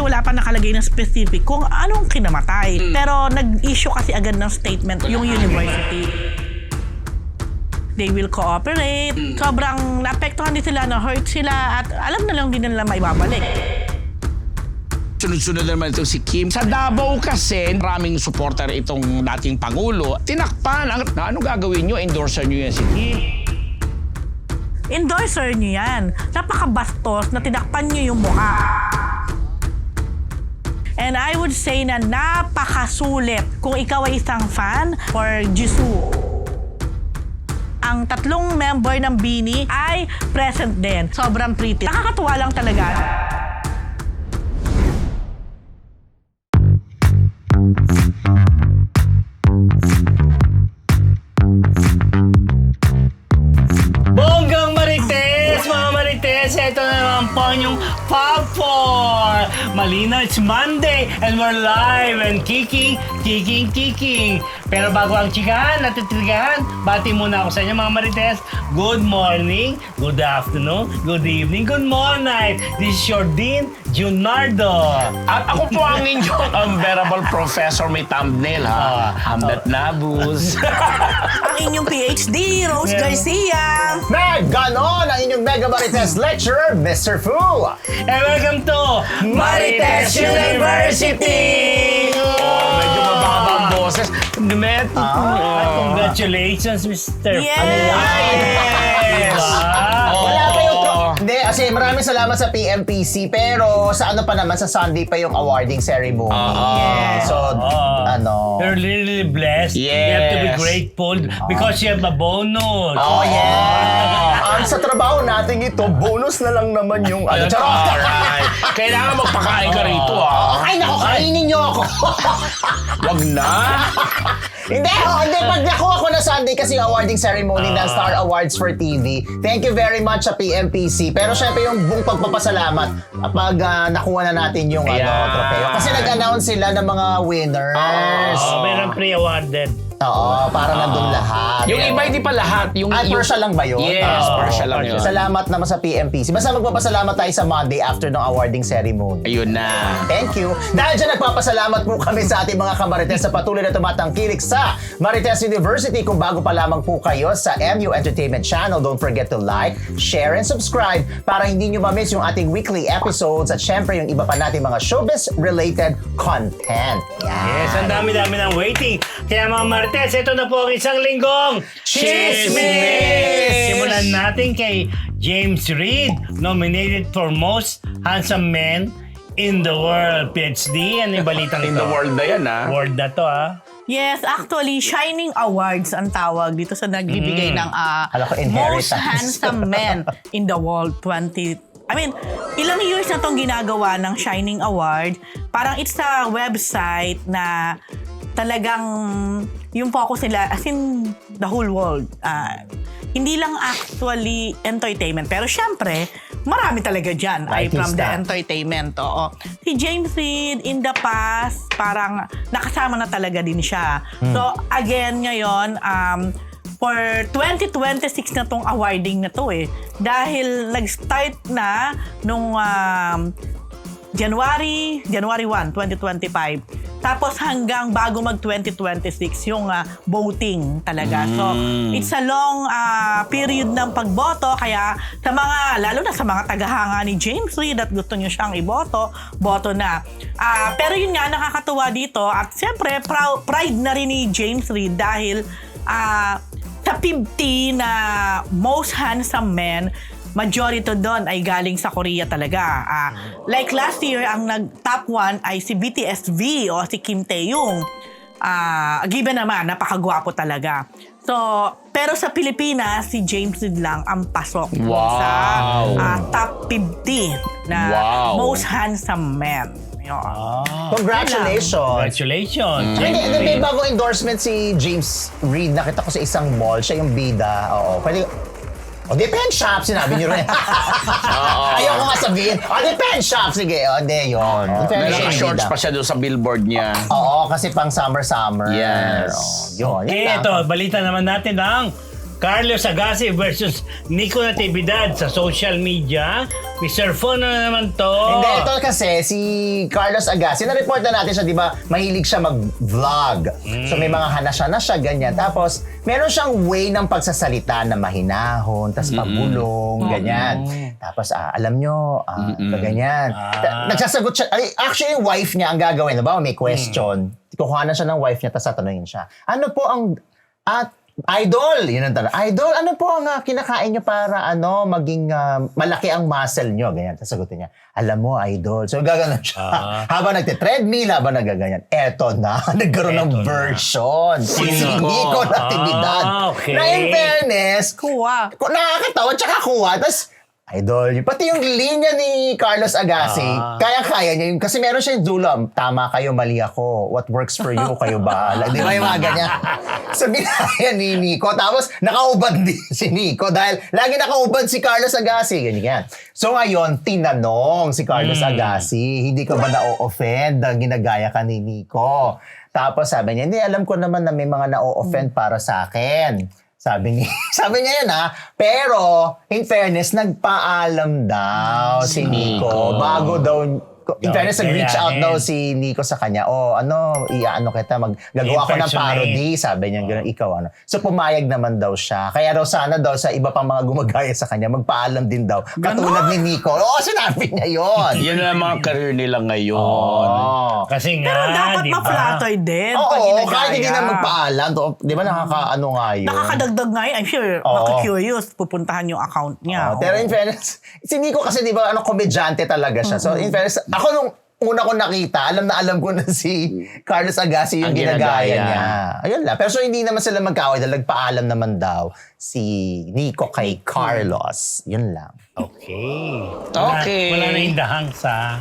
kasi wala pa nakalagay na specific kung anong kinamatay. Pero nag-issue kasi agad ng statement yung university. They will cooperate. Sobrang naapektuhan din sila, na-hurt sila, at alam na lang din nila maibabalik. Sunod-sunod naman itong si Kim. Sa Davao kasi, maraming supporter itong dating Pangulo. Tinakpan. Ano gagawin nyo? Endorser nyo yan si Kim? Endorser nyo yan. Napakabastos na tinakpan nyo yung mukha. And I would say na napakasulit kung ikaw ay isang fan for Jisoo. Ang 3 member ng BINI ay present din. Sobrang pretty. Nakakatuwa lang talaga. Bonggang Marites! Mga Marites, ito na naman po yung Pop 4! Malinaw, it's Monday and we're live and kicking. Pero bago ang chikahan at titrigahan, bati muna ako sa inyo mga Marites. Good morning, good afternoon, good evening, good morning. This is your Dean, Junardo. At ako po ang inyong unbearable professor may thumbnail, ha? Hamlet Nabus. Ang inyong PhD, Rose Garcia. Meg, ganon ang inyong Mega Marites lecturer, Mr. Fu. And welcome to Marites University! Medyo mababa ang boses. Congratulations, Mr. Yes! Wala pa yung Hindi, kasi maraming salamat sa PMPC, pero sa ano pa naman, sa Sunday pa yung awarding ceremony. Yes. So, ano... You're really blessed. You have to be grateful because you have a bonus. Oh, yeah! Ang sa trabaho natin ito, bonus na lang naman yung ano. Alright. Kailangan magpakain ka rito, ha? Ay, naku, kainin niyo ako! Wag na. Hindi, pag nakuha ko na Sunday kasi yung awarding ceremony ng Star Awards for TV. Thank you very much sa PMPC. Pero syempre yung buong pagpapasalamat pag nakuha na natin yung tropeo. Kasi nag-announce sila ng mga winners. Meron pre-awarded. Oo, para nandun lahat. Yung iba hindi pa lahat. Partial lang ba yun? Yes, partial lang yun. Salamat naman sa PMPC. Basta magpapasalamat tayo sa Monday after ng awarding ceremony. Ayun na. Thank you. Dahil dyan, nagpapasalamat po kami sa ating mga kamarites sa patuloy na tumatangkilik sa Marites University. Kung bago pa lamang po kayo sa MU Entertainment Channel, don't forget to like, share, and subscribe para hindi nyo ma-miss yung ating weekly episodes at syempre yung iba pa nating mga showbiz-related content. Yan. Yes, ang dami-dami ng waiting. Kaya mga Marites, ito na po ang isang linggong Chismis! Simulan natin kay James Reid, nominated for Most Handsome Man in the World. PhD, ano yung balitang ito? In the world na yan, ha? World na to, ha? Yes, actually, Shining Awards ang tawag dito sa nagbibigay ng Alam ko, inheritance. Most Handsome Man in the World 20... ilang years na itong ginagawa ng Shining Award. Parang it's a website na talagang yung focus nila, as in the whole world. Hindi lang actually entertainment. Pero syempre, marami talaga dyan ay from the entertainment. Oo. Si James Reid, in the past, parang nakasama na talaga din siya. So, again, ngayon, for 2026 na tong awarding na to Dahil nag-start na nung January 1, 2025. Tapos hanggang bago mag-2026 yung voting talaga. So, it's a long period ng pagboto. Kaya sa mga, lalo na sa mga tagahanga ni James Reid at gusto nyo siyang iboto, boto na. Pero yun nga, nakakatuwa dito. At siyempre, pride na rin ni James Reid dahil sa 50 na Most Handsome Men, majority doon ay galing sa Korea talaga. Like last year, ang nag-top 1 ay si BTS-V o si Kim Taeyong. Given naman, napakagwapo talaga. So, pero sa Pilipinas, si James Reid lang ang pasok sa top 50 na Most Handsome Men. Congratulations! Congratulations! May bagong endorsement si James Reid. Nakita ko sa isang mall. Siya yung bida. Oo. Pwede... the pen shop, sinabi niyo rin. Ayaw ko nga sabihin. The pen shop, sige. Hindi, yun. Naka-shorts pa siya doon sa billboard niya. Oo, kasi pang summer. Yes. Yun Ito, balita naman natin ang Carlos Agassi versus Nico Natividad sa social media. Mr. Phone na naman to. Hindi, ito kasi si Carlos Agassi, na-report na natin siya, di ba, mahilig siya mag-vlog. So may mga hanasya na siya, ganyan. Tapos, meron siyang way ng pagsasalita na mahinahon, tas pagulong, ganyan. Tapos, alam nyo, ganyan. Nagsasagot siya, actually, yung wife niya ang gagawin, diba? May question. Kukuhanan siya ng wife niya, tas tatanungin siya. Ano po ang, idol, yun ang tanong. Idol, ano po ang kinakain niyo para maging malaki ang muscle niyo? Ganyan, sasagutin niya. Alam mo, idol. So, gaganon siya. Habang nagte-treadmill, habang nagaganyan. Eto na, nagkaroon ng version. Si Nico Natividad. Okay. Na in fairness, Kuha. nakakatawa, tsaka kuha. Tapos, idol, pati yung linya ni Carlos Agassi, kaya-kaya niya yun. Kasi meron siya yung dulo, tama kayo, mali ako. What works for you, kayo bahala. Di ba yung mga ganyan? So, binaya ni Nico. Tapos, nakaubad din si Nico dahil lagi nakaubad si Carlos Agassi. Ganyan. So, ngayon, tinanong si Carlos Agassi, hindi ka ba na-offend na ginagaya ka ni Nico? Tapos, sabi niya, hindi, alam ko naman na may mga na-offend para sa akin. Sabi niya yun pero in fairness, nagpaalam daw si Nico. Bago daw, in fairness, nag-reach out daw si Nico sa kanya. Kita, gagawa ko ng parody. Sabi niya, gano'n, ikaw So pumayag naman daw siya. Kaya raw sana daw sa iba pang mga gumagaya sa kanya, magpaalam din daw. Katulad ni Nico. Sinabi niya yun. Yan na mga career nila ngayon. Kasi nga, Pero dapat di ba? ma-flatter din. pag Oo, ginagaya. kahit hindi na magpaalam. Di ba nakakaano nga yun? Nakakadagdag nga yun. I'm sure, makikurious, pupuntahan yung account niya. Pero in fairness, si Nico kasi di ba komedyante talaga siya. So in fairness, ako nung una ko nakita, alam ko na si Carlos Agassi yung Ang ginagaya ginagaya. niya. Ayun lang. Pero so hindi naman sila magkaaway dahil nagpaalam naman daw si Nico kay Carlos. Yun lang. Okay. Okay. Wala na yung dahang sa...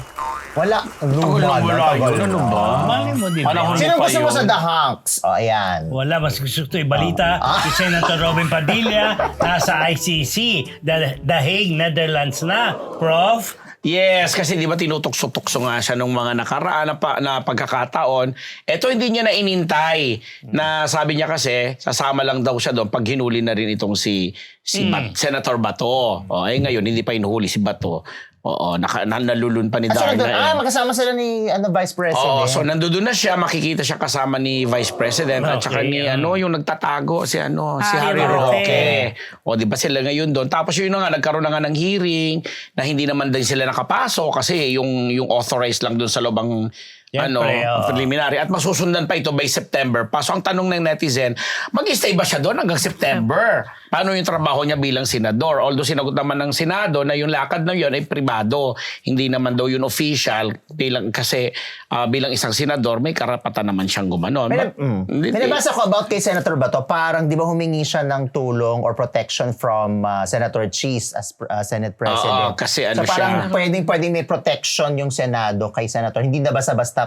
Wala. Wala yun. Ano ba? Mali mo, di ba? Panahon Sino pa gusto mo yun. sa The Hunks? Ayan. Wala, mas gusto ko ibalita si Senator Robin Padilla nasa ICC, The Hague, Netherlands na. Prof? Yes, kasi di ba tinutokso-tokso nga siya nung mga nakaraan na pagkakataon. Ito hindi niya na inintay na sabi niya kasi sasama lang daw siya doon pag hinuli na rin itong si Senator Bato. Ngayon hindi pa inuhuli si Bato. Nalulun pa ni Darna. magkasama sila ni Vice President. So nandoon na siya, makikita siya kasama ni Vice President at saka ni yung nagtatago si Harry Roque. Di ba sila ngayon doon? Tapos yun na nga nagkaroon na nga ng hearing na hindi naman din sila nakapasok kasi yung authorized lang doon sa lobang preliminary at masusundan pa ito by September pa. So ang tanong ng netizen, mag-stay ba siya doon hanggang September? Paano yung trabaho niya bilang senador? Although sinagot naman ng Senado na yung lakad na yun ay pribado. Hindi naman daw yun official kasi bilang isang senador may karapatan naman siyang gumanon. May nabasa ko about kay Senator Bato, parang di ba humingi siya ng tulong or protection from Senator Cheese as Senate President. Kasi so parang pwedeng may protection yung Senado kay Senator. Hindi na basta-basta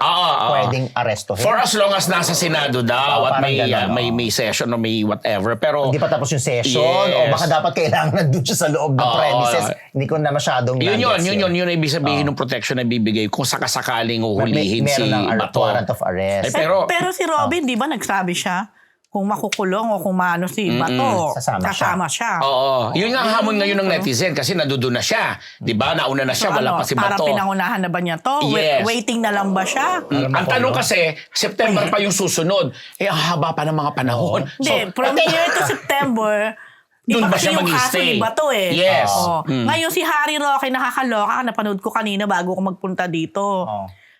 pwedeng arestuhin. For as long as nasa Senado daw at parang may session o may whatever. Pero hindi pa tapos yung session Yes. o baka dapat kailangan nandun siya sa loob ng premises. Hindi ko na masyadong Yun ibig sabihin ng protection na bibigay kung sakasakaling uhulihin si Bato. Warrant of arrest. Pero si Robin, di ba nagsabi siya? Kung makukulong o kung maano si Bato, kasama siya. Oo. Yun nga hamon ngayon ng netizen kasi nandoon na siya. Di ba? Nauna na siya, wala pa si Bato. Parang pinangunahan na ba niya to? Yes. Waiting na lang ba siya? Ang tanong kasi, September pa yung susunod. Ang haba pa ng mga panahon. Hindi, from here to September, Doon ba siya yung kaso mag-stay? ni Bato Yes. Ngayon si Harry Roque, nakakaloka. Napanood ko kanina bago ko magpunta dito.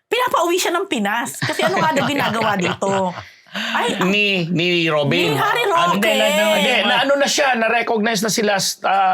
Pinapauwi siya ng Pinas. Kasi ano nga daw ginagawa dito? Ni Robin. Ni Harry Roque. Ano na siya, na-recognize na sila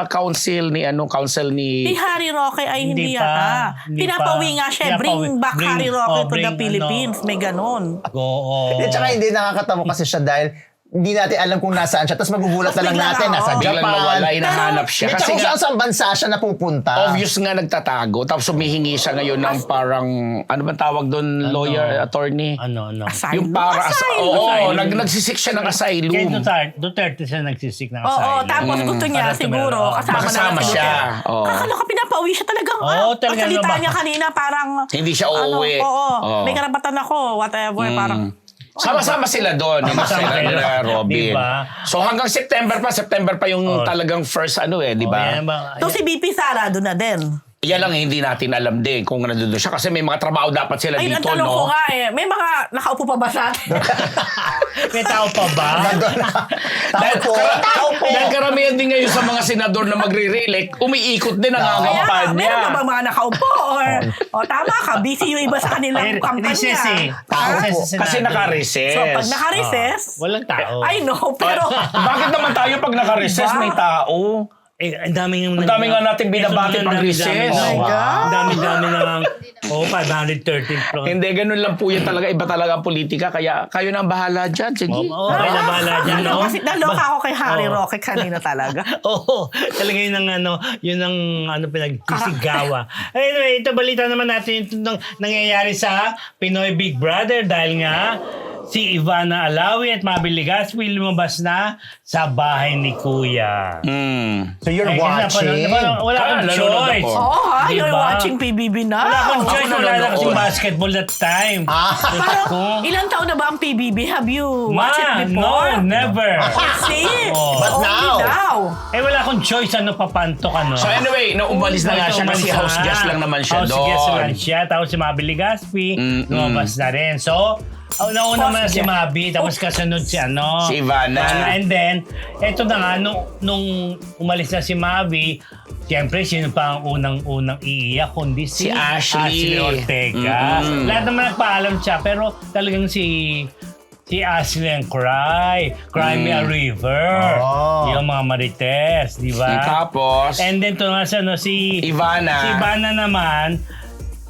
council ni Si Harry Roque ay hindi Hindi pa. yata. Hindi Pinapauwi pa. nga siya. Bring back Harry Roque to the bring Philippines. May ganon. Oo. At saka hindi nakakatawa kasi siya dahil hindi natin alam kung nasaan siya. Tapos magugulat na lang Biglang, natin. Nasa oo. Japan. Biglang mawala, hinahanap siya. Kasi Kasi kung nga, saan bansa siya napupunta. obvious nga nagtatago. Tapos humihingi siya ngayon ng parang, ano ba tawag doon, lawyer, attorney? Ano? Yung para, Asylum. nagsisik siya ng asylum. Kaya Duterte siya nagsisik ng Oo, asylum. tapos gusto niya Para siguro tumira. kasama na siya. Oo. Kakaloka, pinapauwi siya talagang. Talagang Salita ba? niya kanina parang Hindi siya uuwi. Oo, Oo. may karapatan ako, whatever, parang Sama-sama sila doon, ni Sama-sama Marcela sila. at Robin. Diba? So hanggang September pa yung talagang first di ba? Yan ba? So si BP Sara doon na din. Yan lang hindi natin alam din kung nandun siya kasi may mga trabaho dapat sila Ay, ang dito, tanong ko no? nga may mga nakaupo pa ba sa atin? May tao pa ba? Tao po. Dahil karamihan din ngayon sa mga senador na magre-reelect, umiikot din ang Kaya kampanya. meron pa ba mga nakaupo? Or tama ka, busy yung iba sa kanilang kampanya. Recess eh. Tao po. Kasi naka-recess. So pag naka-recess, Walang tao. I know, pero Bakit naman tayo pag naka-recess may tao? Ang dami nga natin binabati pag recess. Oh my God. Ang dami na 513 plus. Hindi, ganun lang po yan talaga. Iba talaga ang politika. Kaya kayo na ang bahala dyan. Sige. Oo, may nabala dyan, no? kasi naloka ako kay Harry Roque kanina talaga. Oo, talaga yun ang pinagkisigawa. Anyway, ito balita naman natin yung nangyayari sa Pinoy Big Brother dahil nga si Ivana Alawi at Mabel Legazpi lumabas na sa bahay ni Kuya. So you're Eh, kasi watching? wala akong nanonood choice. ako. Oo ha, you're Diba? watching PBB na. Wala akong choice. Ako Wala na nanonood. kasing basketball that time. Parang, ilang taon na ba ang PBB? Have you watched it before? No, never. See? Oh. But Only now. Eh, wala akong choice. Ano, papantok, ano? So anyway, nung umalis na nga siya kasi house guest lang naman siya House doon. guest lang siya. Tapos si Mabel Legazpi, lumabas na rin. So, nauna House muna si guest. Mabi, tapos kasunod si Si Ivana. And then, eto na nga, nung umalis na si Mabi, siyempre, sino pa ang unang iiyak kundi Si Ashley. Ortega. Lahat naman nagpaalam siya, pero talagang si Ashley ang Cry Me a River. Oh. Yung mga Marites, di ba? Tapos, And then, ito nga si Ivana. Si Ivana naman,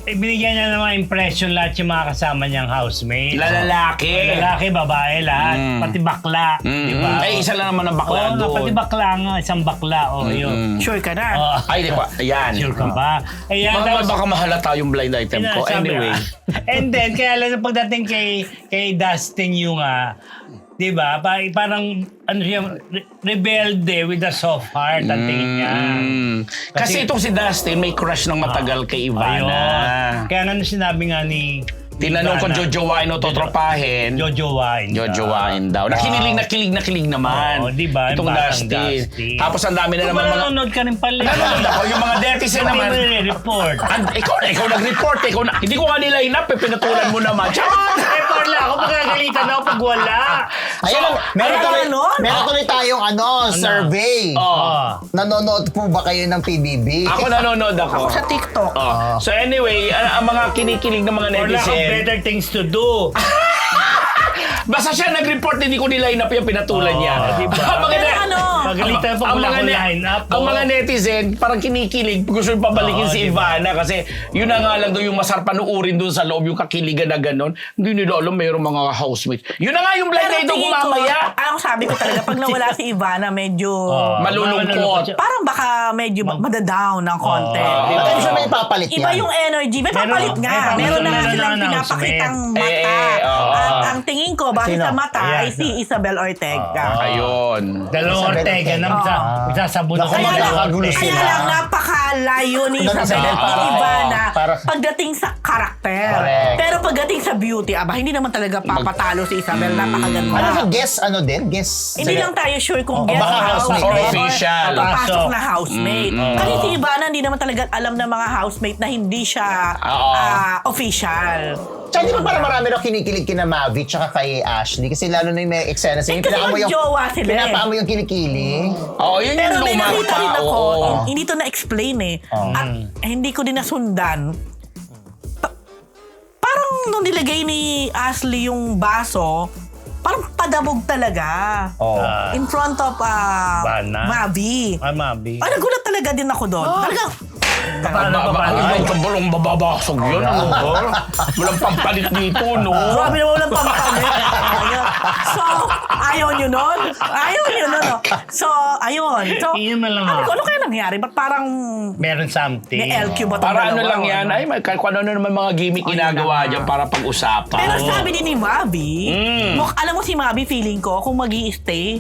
binigyan niya ng mga impression lahat yung mga kasama niyang housemate. lalaki. Lalaki, babae, lahat. Pati bakla. Di ba? Eh, isa lang naman ang bakla Oo, pati doon. bakla nga. Isang bakla. O, yun. Sure ka na. Oo. Ay, di ba? Ayan. Sure ka ba? Ayan, Baka mahalata yung blind item ko. Sinasabi, Anyway. And then, kaya lang pagdating kay Dustin yung di ba? Parang ano siya, rebelde with a soft heart ang tingin niya. Kasi itong si Dustin may crush ng matagal kay Ivana. Ayun. Kaya nga sinabi nga ni Tinanong kung Ivana, jojowain o totropahin. Jojowain. Jojowain daw. Nakilig naman. Oo, di ba? Yung Itong batang Dustin. Dustin. Tapos ang dami na Kung naman mga... nanonood ka rin pala. Nanonood ako. Yung mga netizen Hindi naman. mo nire-report. Ikaw nag-report. Hindi ko nga niline up. Pinatulan mo naman. Charot! Eh, parla ako. Magagalitan ako pag wala. Ayun, meron Meron tuloy tayong survey. Oh. Nanonood po ba kayo ng PBB? Ako nanonood ako. Ako sa TikTok. Oh. So anyway, ang mga kinikilig ng mga Wala akong netizen. better things to do. Basta siya nag-report, hindi ko niline up yung pinatulan Oo, niya. diba? Ang mga Pero ano? Magalitan pa wala akong line up. Ang mga netizen, parang kinikilig. Gusto yung pabalikin Oo, si diba? Ivana kasi yun na nga lang doon yung masarap panuurin doon sa loob, yung kakiligan na gano'n. Hindi nila alam, mayroong mga housemates. Yun na nga yung blind item tingin ko, mamaya. ang sabi ko talaga, pag nawala si Ivana, medyo... Malulungkot. Parang baka medyo madadown ng konti. Pero siya may papalit yan. Iba yung energy. May papalit nga. Meron na nga silang pinapakitang mata. At ang tingin ko, base Sino? sa mata, Ayan. ay si Isabel Ortega. Ayun. Dalawang Ortega na magsasabot Naku, ako Kaya lang, magkakagulo kaya sila. lang napakalayo ni Ng Isabel Isabel at para- Ivana para- pagdating sa karakter. Correct. Pero pagdating sa beauty, hindi naman talaga papatalo si Isabel. Napakaganda. Ano sa guest, Guest? Hindi lang tayo sure kung guest baka or housemate. housemate Or official. or papasok Pasok. na housemate. Kasi si Ivana hindi naman talaga alam ng mga housemate na hindi siya official. Tsaka di ba parang marami na kinikilig kina Mavi tsaka kay Ashley? Kasi lalo na yung may eksena sa inyo. Kasi magjowa sila eh. Pinapaan mo yung kinikilig. Oo, yun Pero yung may lumang nakita rin pa. ako, Oo. hindi to na-explain eh. At hindi ko din nasundan. Parang nung nilagay ni Ashley yung baso, parang padabog talaga. In front of Bana. Mavi. Mabi. Nagulat talaga din ako doon. Talagang, Ay, kabalong bababasog yun. Walang pampalit dito, no? grabe naman walang pampalit. Ayun. So, ayaw nyo nun? Ayaw nyo nun, no? So, ayun. So, Yun man lang sabi ko, ako. ano kaya nangyari? Ba't parang Meron something. may LQ ba itong Para ano dalawa? lang yan, O ano? ay, kung ano naman mga gimmick ginagawa dyan para pag-usapan. Pero sabi din ni Mavi, alam mo si Mavi, feeling ko, kung mag-i-stay,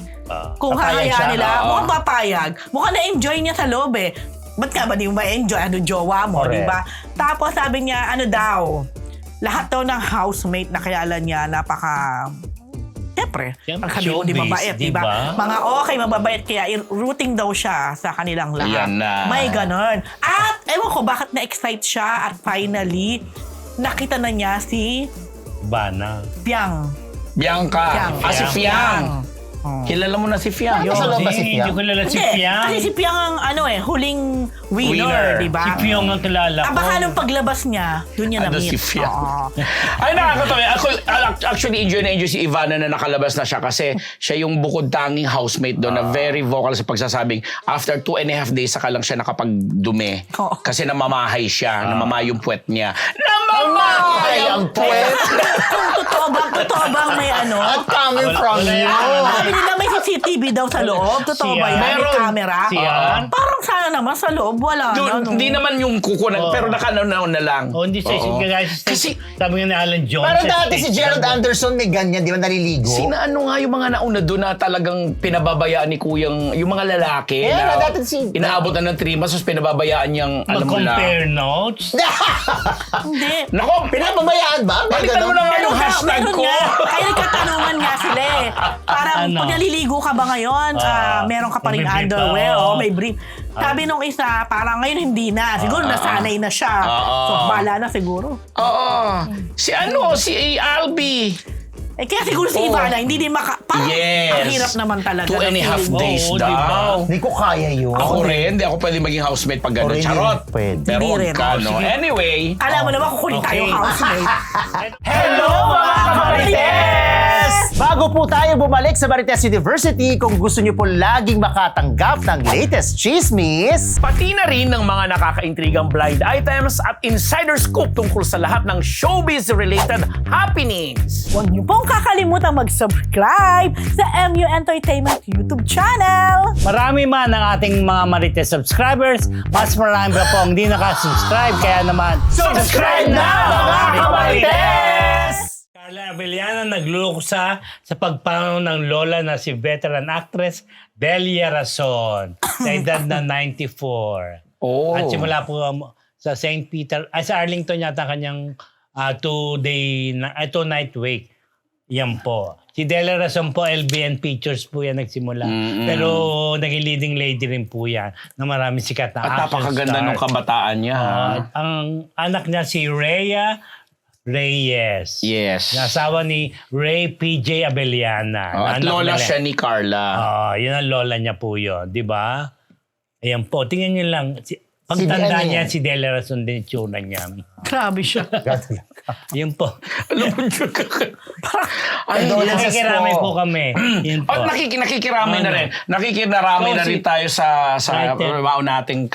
kung Papayag hahayaan siya. nila, mukhang papayag. Mukhang na-enjoy niya sa loob eh. Ba't ka ba di mo ma-enjoy? Ano jowa mo, Correct. di ba? Tapos sabi niya, ano daw, lahat daw ng housemate na kilala niya, Siyempre, ang sabi mo, di showbiz, mabait, di diba? ba? Mga okay, mababait, kaya rooting daw siya sa kanilang lahat. Yan na. May ganon. At, ewan ko, bakit na-excite siya at finally, nakita na niya si Bana. Piang. Bianca. Si Fiang. Kilala mo na si Fiang. Yo. Sa loob ba si Hindi Piang? ko kilala si Hindi, Piang. kasi si Piang ang huling winner, Winner. di ba? Si Piang ang kilala ko. Baka nung paglabas niya, doon niya Ano na-meet. si Fiang? Oo. Ay, nakakatawa. Ako, actually, enjoy si Ivana na nakalabas na siya kasi siya yung bukod tanging housemate doon na very vocal sa pagsasabing after 2.5 days saka lang siya nakapagdumi. Oo. Kasi namamahay siya. Namamahay yung puwet niya. Namamahay ang puwet! Kung totoo bang may At coming from wala you. yan. Sabi nila may CCTV daw sa loob. Totoo ba yan? May Meron. camera? Siyan? Parang sana naman sa loob. Wala na. no? Hindi naman yung kukunan, pero nakanaon na lang. O, hindi sa isip ka guys. Kasi- Sabi nga ni Alan Jones. Pero sa dati si stage Gerald lang. Anderson may ganyan, di ba naliligo? Ano nga yung mga nauna doon na talagang pinababayaan ni Kuyang, yung mga lalaki Yeah, na dati si- inaabot na ng 3 months, tapos pinababayaan niyang, alam mo na. Mag-compare notes. Hindi. Nako, Pinababayaan ba? May Palitan mo ganon? na nga yung Meron hashtag meron ko. nga. Kaya nagkatanungan nga sila eh. Parang Ano? pag naliligo ka ba ngayon, meron ka pa rin may brief ka, underwear, oo. may brief. Sabi nung isa, parang ngayon hindi na. Siguro nasanay na siya. So, bala na siguro. Oo. Si Albi. Eh kaya siguro si Ivana, hindi din parang Yes. ang hirap naman talaga. 2.5 days Oo, daw. diba? Hindi ko kaya yun. Ako rin, hindi ako pwede maging housemate pag gano'n. Ako rin, Charot. hindi pwede. Pero Hindi wag rin. ka, no? Sige. Anyway. Alam mo naman kukunin tayo Okay. housemate. Hello, mga Kamarites! Bago po tayo bumalik sa Marites University, kung gusto niyo po laging makatanggap ng latest chismis, Pati na rin ng mga nakakaintrigang blind items at insider scoop tungkol sa lahat ng showbiz-related happenings. Huwag niyo pong kakalimutan mag-subscribe sa MU Entertainment YouTube channel. Marami man ang ating mga Marites subscribers, mas marami pa po ang hindi nakasubscribe. Kaya naman, subscribe na mga Kamarites! Carla Abellana nagluluksa sa pagpanaw ng lola na si veteran actress Delia Rason sa edad na 94. Oh. At simula po sa St. Peter, sa Arlington yata kanyang 2-night wake. Yan po. Si Delia Rason po, LBN Pictures po yan nagsimula. Pero naging leading lady rin po yan na maraming sikat na At action napakaganda star. ng kabataan niya. ha? Ang anak niya si Rhea Reyes. Yes. Na asawa ni Ray P.J. Abellana. Oh, Na at anak lola nila. siya ni Carla. Yun ang lola niya po yun. Di ba? Ayan po. Tingnan niyo lang. Pagtanda ano niya, yan? si Delia Rason din tsura niya. Grabe siya. Yun po. Alam mo dyan ka. Ay, Condolences Nakikiramay po. po kami. Yun po. At nakikiramay na Ano? rin. Nakikiramay So, na rin si- tayo sa Right there. wow nating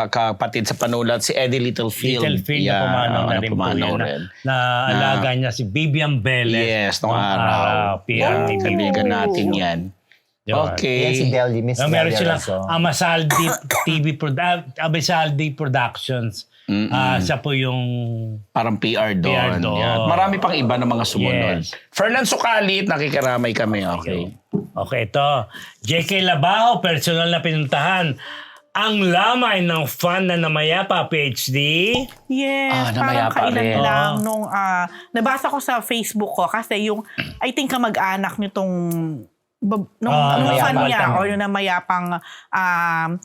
kapatid sa panulat, si Eddie Littlefield. Little Phil na pumanaw na rin po pumanaw yun. rin. Na alaga niya si Vivian Velez. Yes, nung araw. PRTV. Kaibigan natin yan. Yun. Okay. Yan si Delia, Miss Meron Delia silang Rason. Amasaldi TV Amasaldi Productions. Siya po yung Parang PR doon. PR doon. Yan. Marami pang iba na mga sumunod. Yes. Fernan Sukalit, nakikiramay kami. Okay. Okay, ito. JK Labajo, personal na pinuntahan. Ang lamay ng fan na namayapa, PhD. Yes, namayapa parang kailan rin. lang nung nabasa ko sa Facebook ko kasi yung I think kamag-anak nitong nung fan mayapang. niya or yung namayapang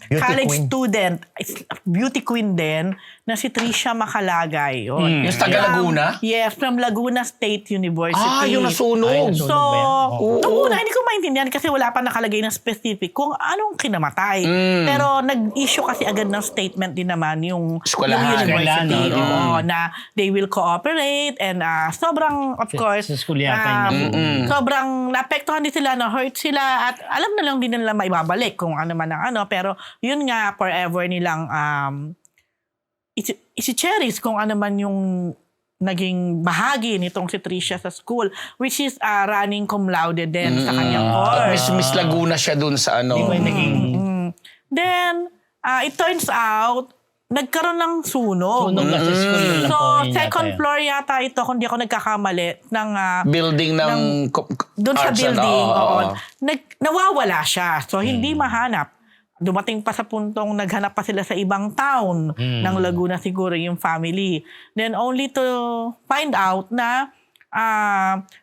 Beauty college queen. student, beauty queen din, na si Tricia Makalagay. Yun. Yung taga Laguna? Yes, from Laguna State University. Yung nasunog. So, Nasunog ba yan? Oo. nung una, hindi ko maintindihan kasi wala pa nakalagay ng specific kung anong kinamatay. Pero nag-issue kasi agad ng statement din naman yung Eskwelahan. university. Eskwelahan, Oo, na they will cooperate and sobrang, of course, sa school yata yun. sobrang naapektuhan din sila, na-hurt sila at alam na lang din nila maibabalik kung ano man ang ano. Pero yun nga, forever nilang isi-cherish kung ano man yung naging bahagi nitong si Tricia sa school, which is running cum laude din sa kanyang course. Miss Laguna siya dun sa Di ba yung naging Then, it turns out, nagkaroon ng sunog. sunog na sa school yun lang So, po yun second yata. floor yata ito, kung di ako nagkakamali, ng building ng doon sa arts and- building. oo. Nawawala siya. So, hindi mahanap. dumating pa sa puntong naghanap pa sila sa ibang town ng Laguna siguro yung family. Then only to find out na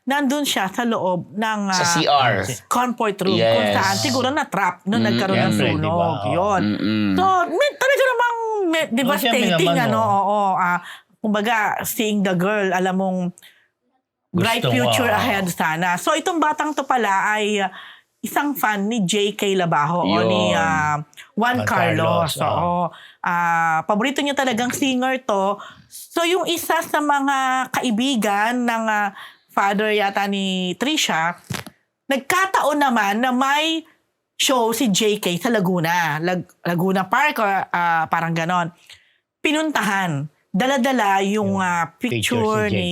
nandun siya sa loob ng Sa CR. comfort room Yes. kung saan siguro na-trap nung nagkaroon ng Siyempre, sunog. diba? Yun. So, talaga namang devastating, siyempre naman, oo. Kumbaga, seeing the girl, alam mong bright Gusto mo, future ahead sana. So, itong batang to pala ay isang fan ni J.K. Labajo o Yun. ni Juan Carlos. Carlos, Oo. Paborito niya talagang singer to. So, yung isa sa mga kaibigan ng father yata ni Trisha, nagkataon naman na may show si JK sa Laguna. Laguna Park, parang ganon. Pinuntahan. Dala-dala yung picture si ni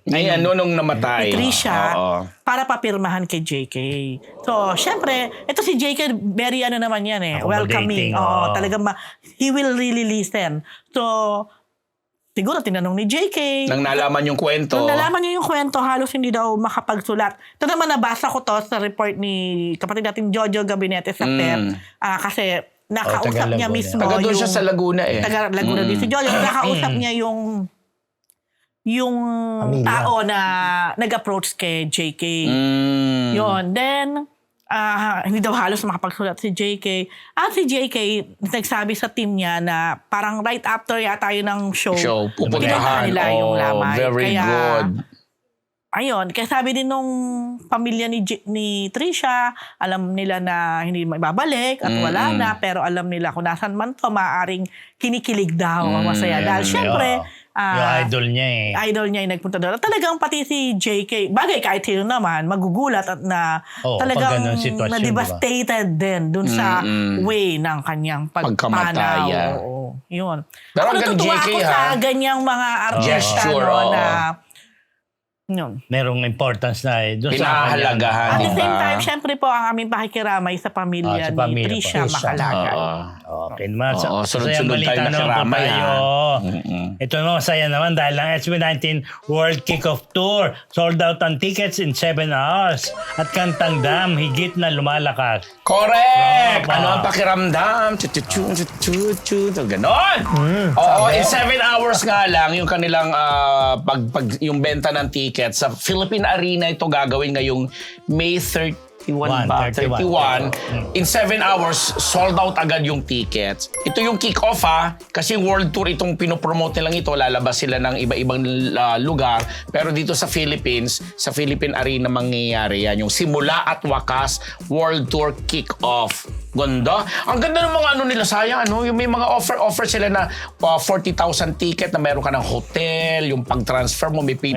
JK. Ay, nung namatay. Trisha Oo. para papirmahan kay JK. So, syempre, ito si JK, very naman yan welcoming. Accommodating, Oo, oo. talagang he will really listen. So, siguro tinanong ni JK. Nang nalaman yung kwento. Nung nalaman niya yung kwento, halos hindi daw makapagsulat. Ito naman nabasa ko to sa report ni kapatid natin Jojo Gabinete sa PEP. Kasi nakausap taga niya Laguna. mismo. Taga doon siya sa Laguna Taga Laguna din si Jojo. Nakausap niya yung Pamilya. tao na nag-approach kay JK. Yun. Then, hindi daw halos makapagsulat si JK. At si JK, nagsabi sa team niya na parang right after yata yun ng show, Pupuntahan. nila yung lamay. Very good. Ayun, kaya sabi din nung pamilya ni Trisha, alam nila na hindi maibabalik at wala na, pero alam nila kung nasan man to, maaaring kinikilig daw, masaya. Dahil syempre, yung idol niya idol niya yung nagpunta doon. Talagang pati si JK, bagay kahit sino naman, magugulat at na Oo, talagang pag ganun sitwasyon, na-devastated din dun sa way ng kanyang Pagkamatay, pagpanaw. yeah. Oo, yun. Pero Ako hanggang natutuwa JK, ako sa ganyang mga artista Gesture, oo. na yun. merong importance na doon Pinahahalagahan. At the Diba? same time, syempre po ang aming pakikiramay sa pamilya sa ni pamilya po. Trisha Trisha. Makalaga. Okay naman. Oo, sunod-sunod masayang balita tayo naman po nakiramay, tayo. Ito naman, masaya naman dahil ang SB19 World Kickoff Tour sold out ang tickets in 7 hours. At Kantang Dam, higit na lumalakas. Correct! Tama. Ano ang pakiramdam? Ganon! Oo, in 7 hours nga lang yung kanilang yung benta ng ticket sa Philippine Arena ito gagawin ngayong May 31 ba? 31. In 7 hours, sold out agad yung tickets. Ito yung kick-off kasi world tour itong pinopromote nilang ito. Lalabas sila ng iba-ibang lugar. Pero dito sa Philippines, sa Philippine Arena mangyayari yan. Yung simula at wakas world tour kick-off. Ganda. Ang ganda ng mga nila, sayang yung may mga offer sila na 40,000 ticket na meron ka ng hotel, yung pag-transfer mo, may 3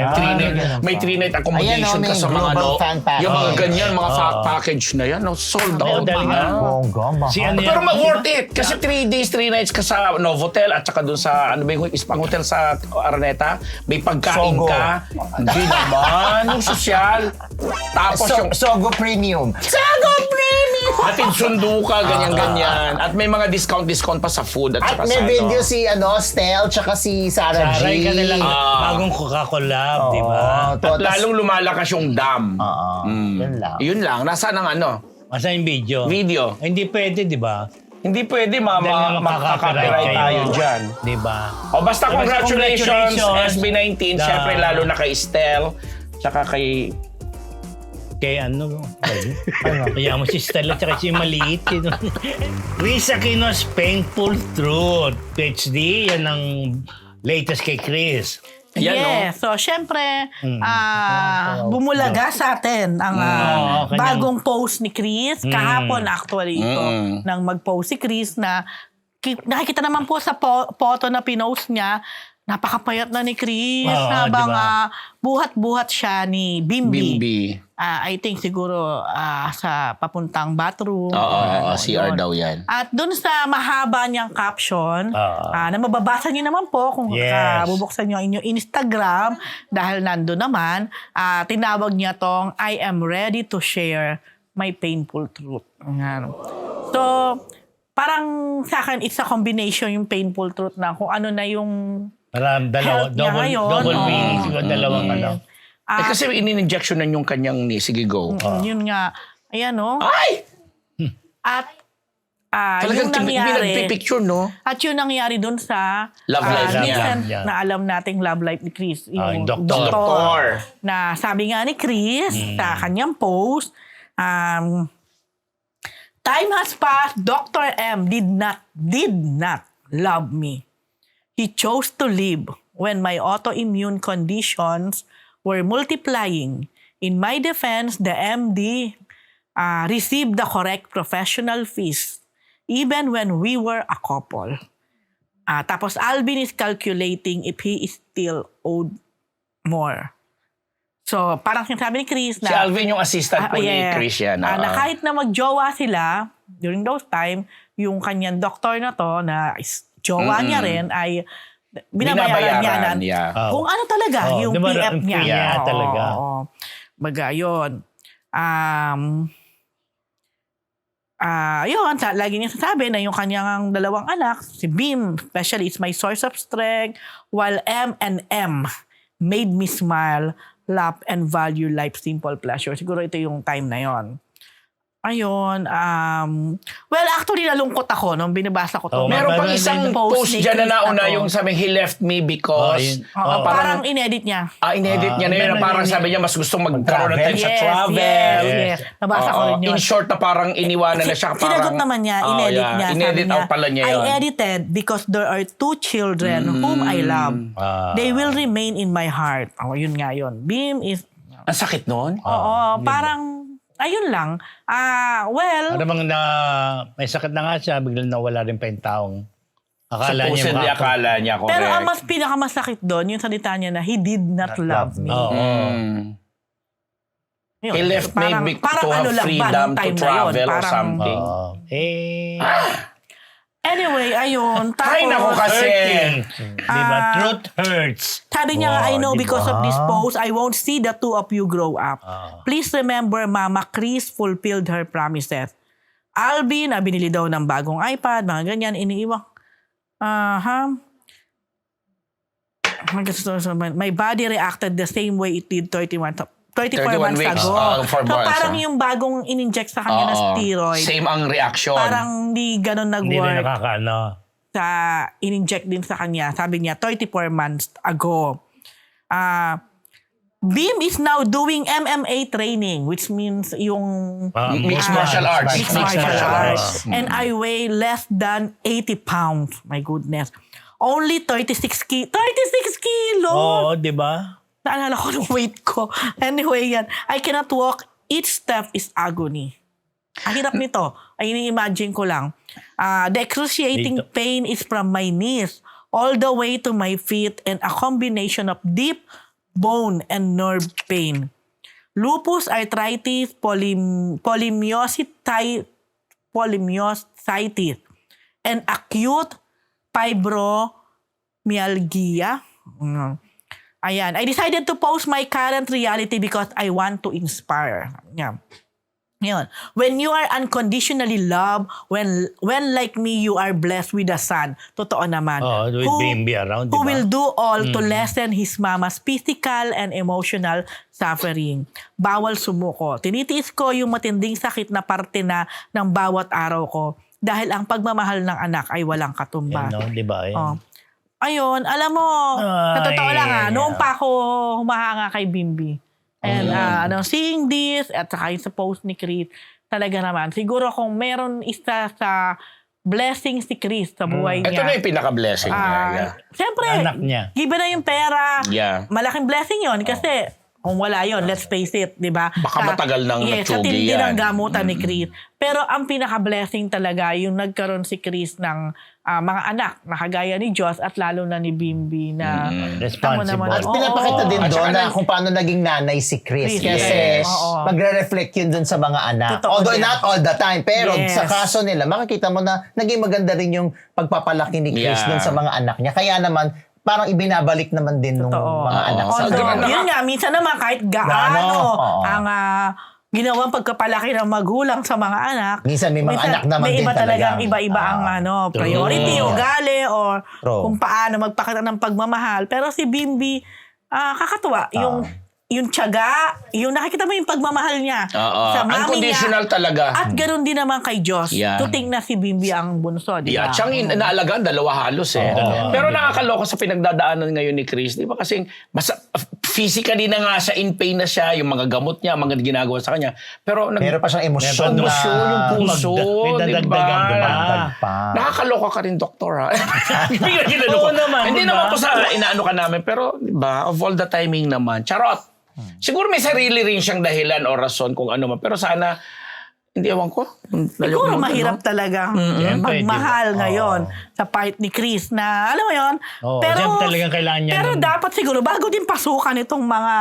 night accommodation ka sa mga global fan package. yung mga ganyan, mga package na yan, sold out Dali nga. Bongga, mahal. Si ano Pero yan? worth it kasi 3 days, 3 nights ka sa Novotel at saka doon sa yung isang hotel sa Araneta, may pagkain Sogo. ka. Hindi naman, yung sosyal. Tapos yung Sogo Premium. hatid sundo ka, ganyan-ganyan. At may mga discount pa sa food at At saka may sa video si Stel tsaka si Sarah G. Saray ka nilang bagong kakolab, di ba? Oo, At lalong lumalakas yung dam. Oo, yun lang. Yun lang. Nasaan ang Masa yung video? video? Hindi pwede, di ba? Hindi pwede, Dahil nga makaka-copyright tayo dyan. Di ba? O basta congratulations, congratulations. SB19. Siyempre, lalo na kay Stel. Tsaka kay... Kay kaya mo si Stella tsaka si maliit. Chris Aquino's Painful Truth. PhD, yan ang latest kay Chris. Yan, So syempre, bumulaga sa atin ang kanyang- bagong post ni Chris. Kahapon actually ito, nang mag-post si Chris na nakikita naman po sa photo na pinost niya, napakapayat na ni Chris habang diba? buhat-buhat siya ni Bimbi. Bimbi. I think siguro sa papuntang bathroom. Oo, CR yun. daw yan. At dun sa mahaba niyang caption, na mababasa niyo naman po kung Yes. bubuksan niyo ang inyong Instagram dahil nandun naman, tinawag niya tong I am ready to share my painful truth. Ayan. So, parang sa akin, it's a combination yung painful truth na kung ano na yung Parang health niya ngayon. double Oo. meaning. Siguro dalawang ano. Kasi in-injection na yung kanyang ni. Sige, go. Yun nga. Ayan, no? Ay! At Talagang yung nangyari, pinagpipicture, no? at yung nangyari dun sa Love life niya. recent Yeah. na alam nating love life ni Chris. Yung Yung doktor. Doktor. Na sabi nga ni Chris sa kanyang post, time has passed, Dr. M did not love me. He chose to live when my autoimmune conditions were multiplying. In my defense, the MD received the correct professional fees even when we were a couple. Tapos Alvin is calculating if he is still owed more. So, parang sinasabi ni Chris na... Si Alvin yung assistant po ni yeah. Chris yan. Na kahit na magjowa sila, during those time, yung kanyang doktor na to, na jowa niya rin, ay binabayaran niya na yeah. kung ano talaga, yung diba, PF niya. yeah, talaga. Baga, yun. Yun, lagi niya sasabi na yung kanyang dalawang anak, si Bim, especially, is my source of strength, while M and M made me smile, laugh, and value life simple pleasure. Siguro ito yung time na yon. Ayun. Well, actually, nalungkot ako nung binabasa ko to. Meron pang isang post ni dyan na Chris nauna to. yung sabi, he left me because... Parang inedit niya. inedit niya na yun. meron Parang din sabi niya, mas gustong magkaroon ng time sa travel. Yes. Nabasa ko rin yun. In short na parang iniwanan na siya. Sinagot naman niya, inedit niya. Inedit sabi out pala niya yun. I edited because there are 2 children whom I love. They will remain in my heart. Yun nga yun. Beam is... Ang sakit nun? Parang... Ayun lang. Well... Ano bang may sakit na nga siya, biglang nawala rin pa yung taong akala niya. Supposedly akala niya, correct. Pero ang mas pinakamasakit doon, yung salita niya na, he did not love me. Yun. He left me to have freedom to travel or something. Anyway, ayun. Tapos, Ay, naku kasi. Diba? Truth hurts. Sabi niya, I know diba? because of this post, I won't see the 2 of you grow up. Please remember, Mama Chris fulfilled her promises. Alvin, binili daw ng bagong iPad, mga ganyan, iniiwan. My body reacted the same way it did 34 months weeks, ago. 4 So months, parang yung bagong in-inject sa kanya na steroid, Same ang reaction. parang di ganun Hindi nag-work rin nakakaano. sa in-inject din sa kanya. Sabi niya, 34 months ago. Beam is now doing MMA training, which means yung Mixed martial arts. mixed martial arts. And I weigh less than 80 pounds. My goodness. Only 36 kilos. Oo, di ba? Naalala ko ng weight ko. Anyway, yan. I cannot walk. Each step is agony. Ang hirap nito. Ay, ini-imagine ko lang. The excruciating pain is from my knees all the way to my feet and a combination of deep bone and nerve pain. Lupus, arthritis, polymyositis, and acute fibromyalgia. Ayan. I decided to post my current reality because I want to inspire. Yeah. Yun. When you are unconditionally loved, when like me, you are blessed with a son. Totoo naman. With baby around, who diba? will do all to lessen his mama's physical and emotional suffering. Bawal sumuko. Tinitiis ko yung matinding sakit na parte na ng bawat araw ko dahil ang pagmamahal ng anak ay walang katumbas. Di ba? Ayun, alam mo, sa totoo lang noong pa ako humahanga kay Bimbi. And seeing this, at saka yung sa post ni Chris, talaga naman, siguro kung meron isa sa blessing si Chris sa buhay niya. Ito na yung pinaka-blessing niya. Siyempre, Anak niya. given na yung pera, Yeah. malaking blessing yon kasi kung wala yon, let's face it, di ba? Baka matagal nang sa natsugi tindi yan. ng gamutan ni Chris. Pero ang pinaka-blessing talaga, yung nagkaroon si Chris ng mga anak na kagaya ni Diyos at lalo na ni Bimbi na Responsible. At pinapakita din At doon saka na kung paano naging nanay si Chris. Chris, Kasi yes. Oo. magre-reflect yun doon sa mga anak. Totoo Although yan. not all the time. Pero Yes. sa kaso nila, makikita mo na naging maganda rin yung pagpapalaki ni Chris Yeah. doon sa mga anak niya. Kaya naman, parang ibinabalik naman din ng Totoo. mga anak sa Although, Gaano- yun nga, minsan naman kahit gaano Oo. ang ginawang pagkapalaki ng magulang sa mga anak. Minsan may mga anak naman may din iba talaga. Iba-iba ang priority, ugali, or True. kung paano magpakita ng pagmamahal. Pero si Bimbi, kakatuwa. Yung yung tiyaga, yung nakikita mo yung pagmamahal niya Oo. sa mami Unconditional niya. talaga. At ganoon din naman kay Diyos. Yeah. Tuting na si Bimbi ang bunso, di ba? Yeah, siyang inaalagaan, dalawa halos eh. Pero nakakaloka sa pinagdadaanan ngayon ni Chris, di ba? Kasi physically na nga siya, in pain na siya, yung mga gamot niya, mga ginagawa sa kanya. Pero Meron pa siyang emosyon na. emosyon yung puso, May di dadagdagan ba? pa. Pa. Nakakaloka ka rin, doktor, ha? Bigla ginano Oo ko. naman, Hindi di ba? naman po sa inaano ka namin, pero, di ba, of all the timing naman. Charot! Siguro may sarili rin siyang dahilan o rason kung ano man. Pero sana, hindi ewan ko. Siguro mahirap talaga Siyempre, magmahal ngayon sa part ni Chris na, alam mo yon. Oo, diyan talagang kailangan niya Pero ng- dapat siguro, bago din pasukan itong mga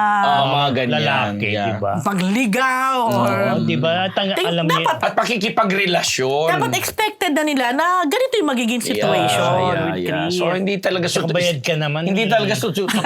mga ganyan. Lalaki, Yeah. di ba? pagligaw or... Oo, di ba? Alam niya. dapat, At pakikipagrelasyon. dapat expected na nila na ganito yung magiging situation with Chris. So, hindi talaga Nakabayad ka naman. Hindi talaga totoong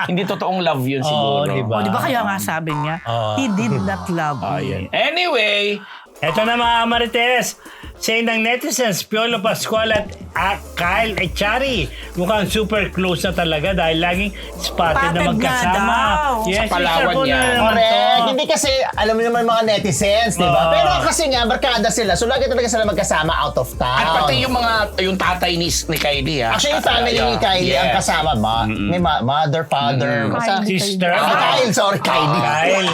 hindi totoong love yun siguro. di ba? O, di ba kaya nga sabi niya, he did not love me. Anyway, Eto na mga Marites, say ng netizens, Piolo Pascual at Kyle Echari. Mukhang super close na talaga dahil laging spotted na Spotted magkasama. nga daw. Yes, Sa Palawan sister ko na yan. naman Correct. to. Hindi kasi, alam mo naman mga netizens, di ba? Oo. Pero kasi nga, barkada sila. So, lagi talaga sila magkasama out of town. at pati yung tatay ni Kylie, ha? Actually, yung family ni Kylie ang kasama ba? May mother, father. basta- Sister. Kyle, sorry, Kylie. Kyle.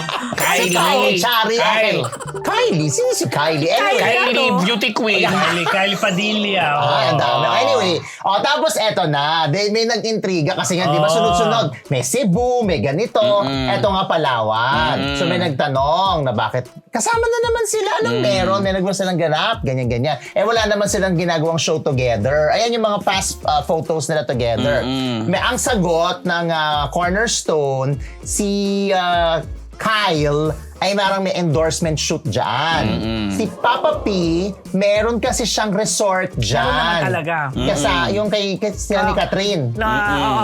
Si Kyle, Chari. Kyle. Kylie? Sino si Kylie? Anyway. Kylie, beauty queen. Kylie Padilla. Ay, ang dami. Anyway, tapos eto na. May nag-intriga kasi nga, di ba, sunod-sunod. May Cebu, may ganito. Eto nga Palawan. So may nagtanong na bakit kasama na naman sila. Anong meron? May nagwa silang ganap, ganyan-ganyan. Wala naman silang ginagawang show together. Ayan yung mga past photos nila together. May ang sagot ng Cornerstone, si Kyle ay marang may endorsement shoot dyan. Si Papa P, meron kasi siyang resort dyan. Meron naman talaga. Kasi yung kay sila ni Catherine. Na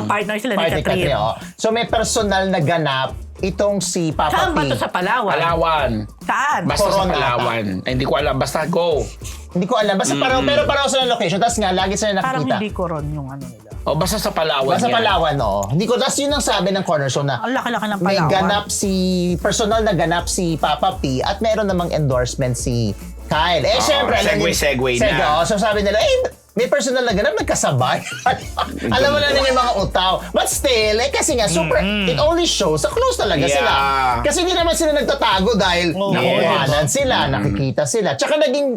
partner sila ni Partner Catherine. oh. So may personal na ganap itong si Papa Saan ba P. ito sa Palawan? Palawan. Saan? Basta sa Corona Palawan. Ay, hindi ko alam. Basta go. Hindi ko alam. Basta pero parang sila location. Tapos nga, lagi sila Parang nakikita. hindi ko ron yung ano nila. O, basta sa Palawan. Basta yan. Palawan, no? Hindi ko, tapos yun ang sabi ng Cornerstone na Ang laki-laki ng may Palawan. ganap personal na ganap si Papa P at meron namang endorsement si Kyle. Syempre. segue na. So sabi nila, may personal na ganap, nagkasabay. Alam mo na yung mga utaw. But still, kasi nga, super, it only shows, so close talaga Yeah. sila. Kasi hindi naman sila nagtatago dahil nakuhanan sila, nakikita sila. Tsaka naging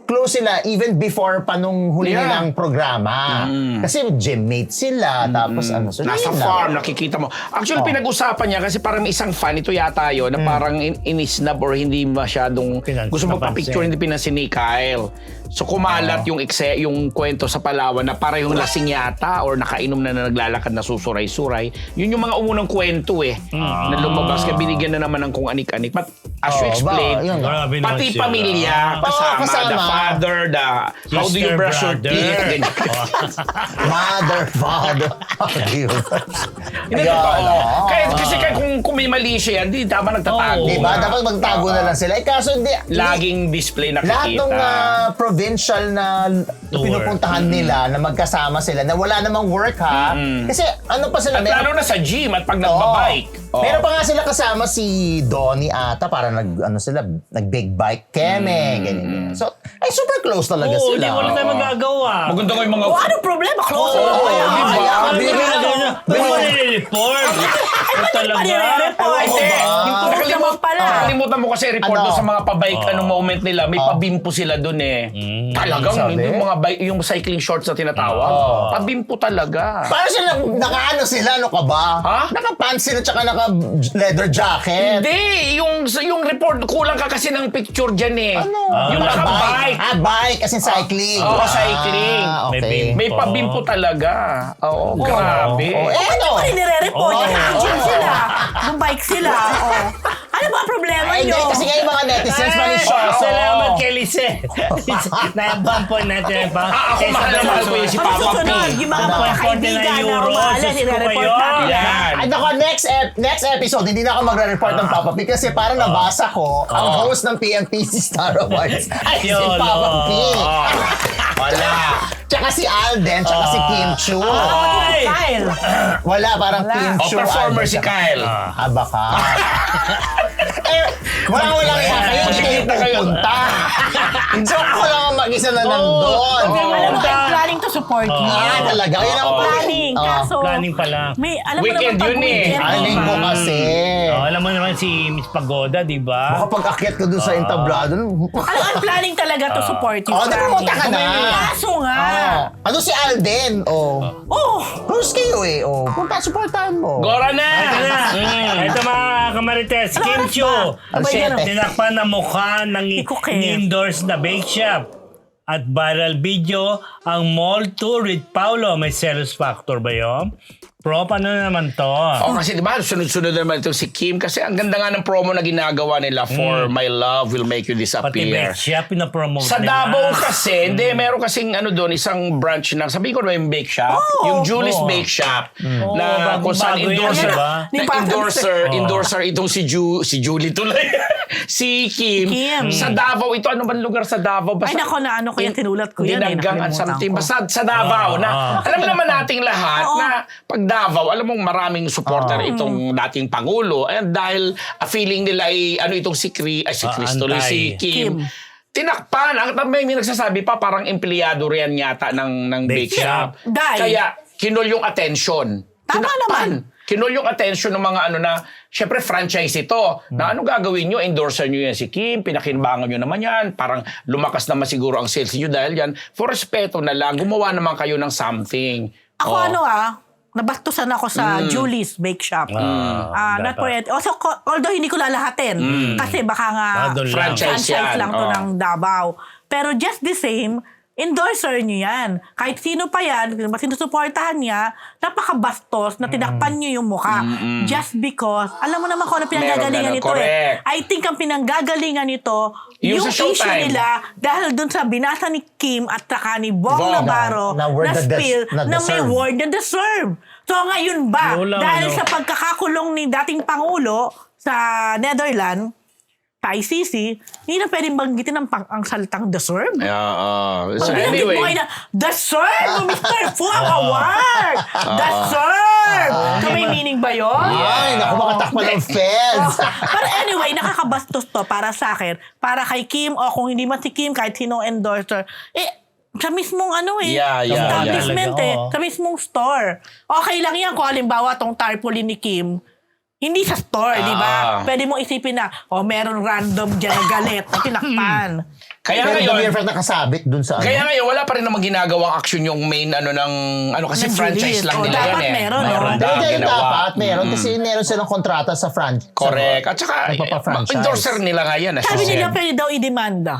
close sila even before pa nung huli Yeah. nilang programa. Kasi gymmate sila, tapos ano. So, Nasa yun lang. farm, nakikita mo. Actually, pinag-usapan niya kasi parang may isang fan, ito yata yun, na parang inisnab or hindi masyadong gusto magpa-picture, hindi pinansin ni Kyle. So kumalat yung kwento sa Palawan na para yung lasing yata or nakainom na naglalakad na susuray-suray. Yun yung mga umunang kwento na lumabas ka, binigyan na naman ng kung anik-anik. But as you explained, yun nga. Grabe naman pati sila. pamilya, Oo, kasama. the father, how do you Sister, brush your brother. teeth, ganyan. Mother, father. Hindi totoo. Kasi kung may mali siya yan, di tama nagtatago. Diba? Dapat magtago na lang sila. Kaso hindi. Laging display Lahat nakikita. ng provincial na pinupuntahan nila na magkasama sila na wala namang work ha. Kasi ano pa sila. At lalo na sa gym at pag nagbabike. Meron pa nga sila kasama si Donnie ata para nag-big bike keme. Ganyan. So, ay super close talaga Oo, sila. di wala tayong magagawa. Maganda nga yung mga... O, ano problema? Close Oo, na di ba? Di ba? Di ba nire-report? Talaga? Panire-report. Ewan ko ba? Yung close naman pala. Nakalimutan mo kasi report Ano? doon sa mga pa-bike anong moment nila. May pabimpo sila doon Talagang Sabi? yung mga bike, yung cycling shorts na tinatawag. Pabimpo talaga. Paano sila, naka-ano sila, ano ka ba? Ha? Naka-pants sila tsaka naka-leather jacket. Hindi, yung report, kulang ka kasi ng picture dyan Ano? Yung naka-bike. Bike, as in cycling. Oo, cycling. Okay. May pabimpo talaga. Oo, grabe. Ano? Ano nire-report? Oo. Naka-gym sila. Bumike sila. O. Ano ba ang problema Ay, nyo? kasi nga yung mga netizens Ay, malicioso. salamat kay Lise. Naibampo natin pa. Ako mahal na mahal ko yun si Ang Papa P. susunod, yung mga Ano? kaibigan na €49, umalas, Diyos ko nire-report kayo. natin. Yan. Ay, nako, next episode, hindi na ako magre-report ng Papa P kasi parang nabasa ko ang host ng PMPC Star Awards ay si Yolo. Papa P. Wala. Tsaka si Alden, tsaka si Kim Chu. Ay! Kyle. Wala, parang Wala. Kim O Chu. performer Alden, si tsaka- Kyle. Baka. Walang yan. Kayo hindi kayo Magkikita kayo. pupunta. Joke ko lang ang mag-isa na nandun. Alam mo, I'm planning to support you. Talaga. Ayun ang Planning. Kaso, Planning pa lang. may, alam Weekend mo naman pag yun eh. weekend, Planning diba? ko kasi. Alam mo naman si Miss Pagoda, di ba? Baka pag akyat ko dun sa entablado. Alam, I'm planning talaga to support you. Oh, di pumunta ka na. Kaso nga. Ano si Alden? Oh. Oh, Close kayo eh. Oh. Punta, supportahan mo. Gora na! Ito na. Ito mga kamarites, Ano Kim oras Chu. ba? Abay, ganun. Tinakpan na mukha ng Ikuke. ni-endorse na bake shop. At viral video ang mall tour with Paulo. May sales factor ba yun? Prop, ano naman to? Kasi di ba, sunod-sunod naman itong si Kim kasi ang ganda nga ng promo na ginagawa nila for My Love Will Make You Pati Disappear. bake shop, pinapromote Sa nila. Davao kasi, hindi, meron kasing ano doon, isang branch ng, sabi ko na yung bake shop, yung Julie's Oo. Bake Shop, na bagong kung saan bago yan, endorser, diba? endorser itong si Julie tuloy. Si Kim. Sa Davao, ito ano bang lugar sa Davao? ay nako na ano ko yan, tinulat ko yan. Dinagang at nakalimutan something. ko. Basta sa Davao na alam naman nating lahat na pag Davao, alam mong maraming supporter itong dating Pangulo. And dahil feeling nila ay ano itong si Chris tuloy, si Kim. Tinakpan. May nagsasabi pa parang empleyado riyan yata ng bake Bake shop. shop. Dahil? Kaya kinol yung attention. Tama naman. Kinol yung attention ng mga ano na, syempre franchise ito. Na ano gagawin nyo? Endorser nyo yan si Kim, pinakinabangan nyo naman yan. Parang lumakas naman siguro ang sales nyo dahil yan. For respeto na lang, gumawa naman kayo ng something. Ako nabastusan ako sa Julie's Bake Shop. Not for it. Also, although hindi ko lalahatin. Kasi baka nga doon lang. Franchise yan. lang to Oo. ng Davao. Pero just the same, endorser nyo yan. Kahit sino pa yan, sinusuportahan niya, napakabastos na tinakpan nyo yung mukha. Just because, alam mo naman kung ano pinanggagalingan Meron nito ganun. eh. Correct. I think ang pinanggagalingan nito, Yung yung sa issue Showtime. nila, dahil dun sa binasa ni Kim at saka ni Bong Bong, Navarro, na word na spill na na may deserve. word na deserve. So ngayon ba, Wala, dahil ano. sa pagkakakulong ni dating Pangulo sa Netherlands, sa ICC, hindi na pwedeng banggitin ang salitang deserve. So Anyway. anyway, Na, deserve, Mr. Fuang Award! Deserve! So may meaning ba yun? Ay, naku, makatakpan ng feds. Pero anyway, nakakabastos to para sa akin, para kay Kim, o kung hindi man si Kim, kahit sinong endorser, sa mismong establishment Talaga, oo. sa mismong store. Okay lang yan kung halimbawa tong tarpaulin ni Kim, hindi sa store, di ba? Pwede mo isipin na, meron random dyan na galit na tinakpan. kaya Pero ngayon, the fact nakasabit dun sa ano. Kaya ngayon, wala pa rin namang ginagawang action yung main kasi Ng franchise Julius. lang nila Dapat yan eh. meron, no? Meron Dahil ginawa. dapat meron kasi meron silang kontrata sa franchise. Correct. At saka, Nagpapa-franchise. endorser nila nga yan. Sabi As I nila said. pwede daw idemanda.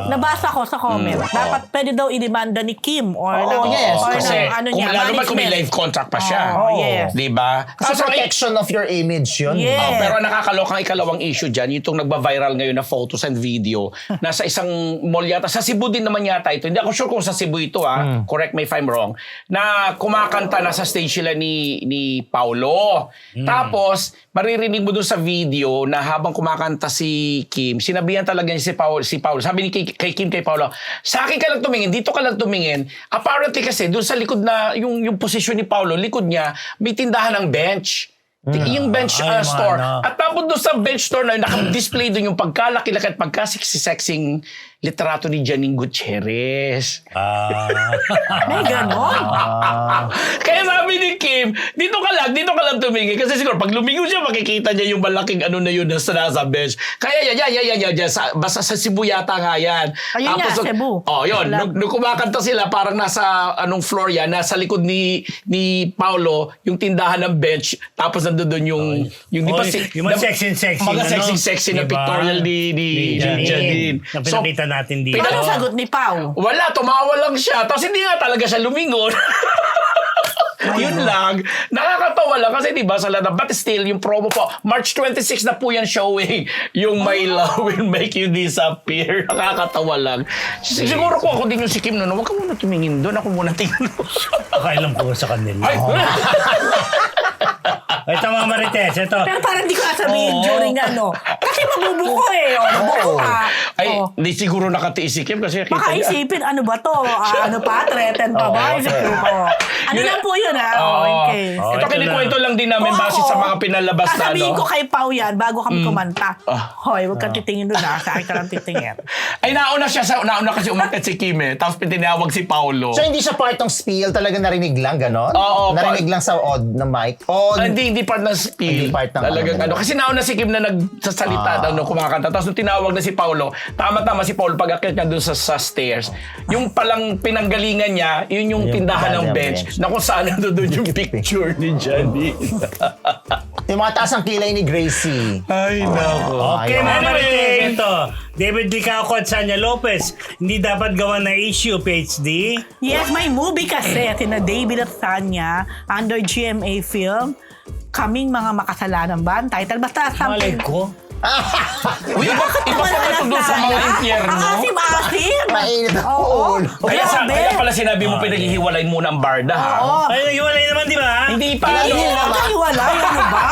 Nabasa ko sa comment. Dapat pwede daw idemanda ni Kim or ng, yes. or Kasi ng ano kung niya, lalo ba kung may management. live contract pa siya. Yes. Di ba? Kasi Tapos ang protection of your image yun. Yes. pero nakakalokang ikalawang issue dyan, yung nagba-viral ngayon na photos and video, nasa isang mall yata, sa Cebu din naman yata ito, hindi ako sure kung sa Cebu ito correct me if I'm wrong, na kumakanta na sa stage sila ni Paulo. Tapos, maririnig mo dun sa video na habang kumakanta si Kim, sinabihan talaga niya si Paulo. Sabi ni kay Kim kay Paulo, sa akin ka lang tumingin, dito ka lang tumingin. Apparently kasi, dun sa likod na, yung posisyon ni Paulo, likod niya, may tindahan ng bench. Yung bench Ay, store. ano. At tapos doon sa bench store na yun, naka-display doon yung pagkalaki-laki at pagkasexy-sexing litrato ni Janine Gutierrez. May ganon. Kaya sabi ni Kim, dito ka lang tumingin. Kasi siguro, pag lumingon siya, makikita niya yung malaking ano na yun nasa bench. Kaya yan. Basta sa Cebu yata nga yan. Ayun nga, Cebu. Yun. Nung kumakanta sila, parang nasa anong floor yan, nasa likod ni Paulo, yung tindahan ng bench. Tapos nandun yung di ba yung mga sexy. mga sexy na Diba? pictorial ni Janine. Na pinakita natin dito. Anong sagot ni Pau? Wala, tumawa lang siya. Tapos hindi nga talaga siya lumingon. Yun lang. Nakakatawa lang kasi diba sa lana. But still, yung promo po, March 26 na po yan showing. Yung My Love Will Make You Disappear. Nakakatawa lang. Siguro kung ako din yung si Kim noon, huwag ka muna tumingin doon. Ako muna tingin. Pakailan ko sa kanila. Ay! Ito mga Marites, ito. Pero parang di ko sasabihin Oo. during ano. Kasi mabubuko eh. O, nabuko ka. Ay, O, di siguro nakatiis si Kim kasi baka kita niya. isipin, ano ba to? Ano pa? Threaten pa ba? Isipin ko. Ano lang po yun ha? O, in case. Oh, Ito ito kinikwento lang din namin Oo, base sa mga pinalabas na sasabihin ano. ko kay Pao yan bago kami kumanta. Hoy, huwag kang titingin doon ha. Sa akin ka lang titingin. Ay, nauna kasi umakit si Kim eh. Tapos tinawag si Paolo. So hindi siya part ng spiel, talaga narinig lang, ganon? Oo, Narinig lang sa odd na mic? Odd. Hindi part ng spiel. Hindi part ng Talagang ano. Kasi nauna si Kim na nagsasalita, kumakanta. Tapos nung tinawag na si Paolo, tama-tama si Paolo pag-akit niya dun sa stairs. Yung palang pinanggalingan niya, yun yung tindahan ng bench. Na kung saan doon yung picture ni Johnny. Yung mga taas ang kilay ni Gracie. Ay, nako. Okay, Ayun. mga Marites, Anyway. ito. David Licauco at Sanya Lopez, hindi dapat gawa na issue, PhD. Yes, may movie kasi sina David at Sanya under GMA Film. Kaming mga makasalanan ba? Ang title. Basta Malay something. ko. Uy, iba pala ito doon sa mga impyerno. Asim-asim. Mainit ang Oo. ulo. Grabe. Kaya pala sinabi mo pinaghihiwalayin muna ang barda, ha? Oo. Ay, naghiwalay naman, di ba? Hindi pa. Hindi ano? naman wala. Ano ba?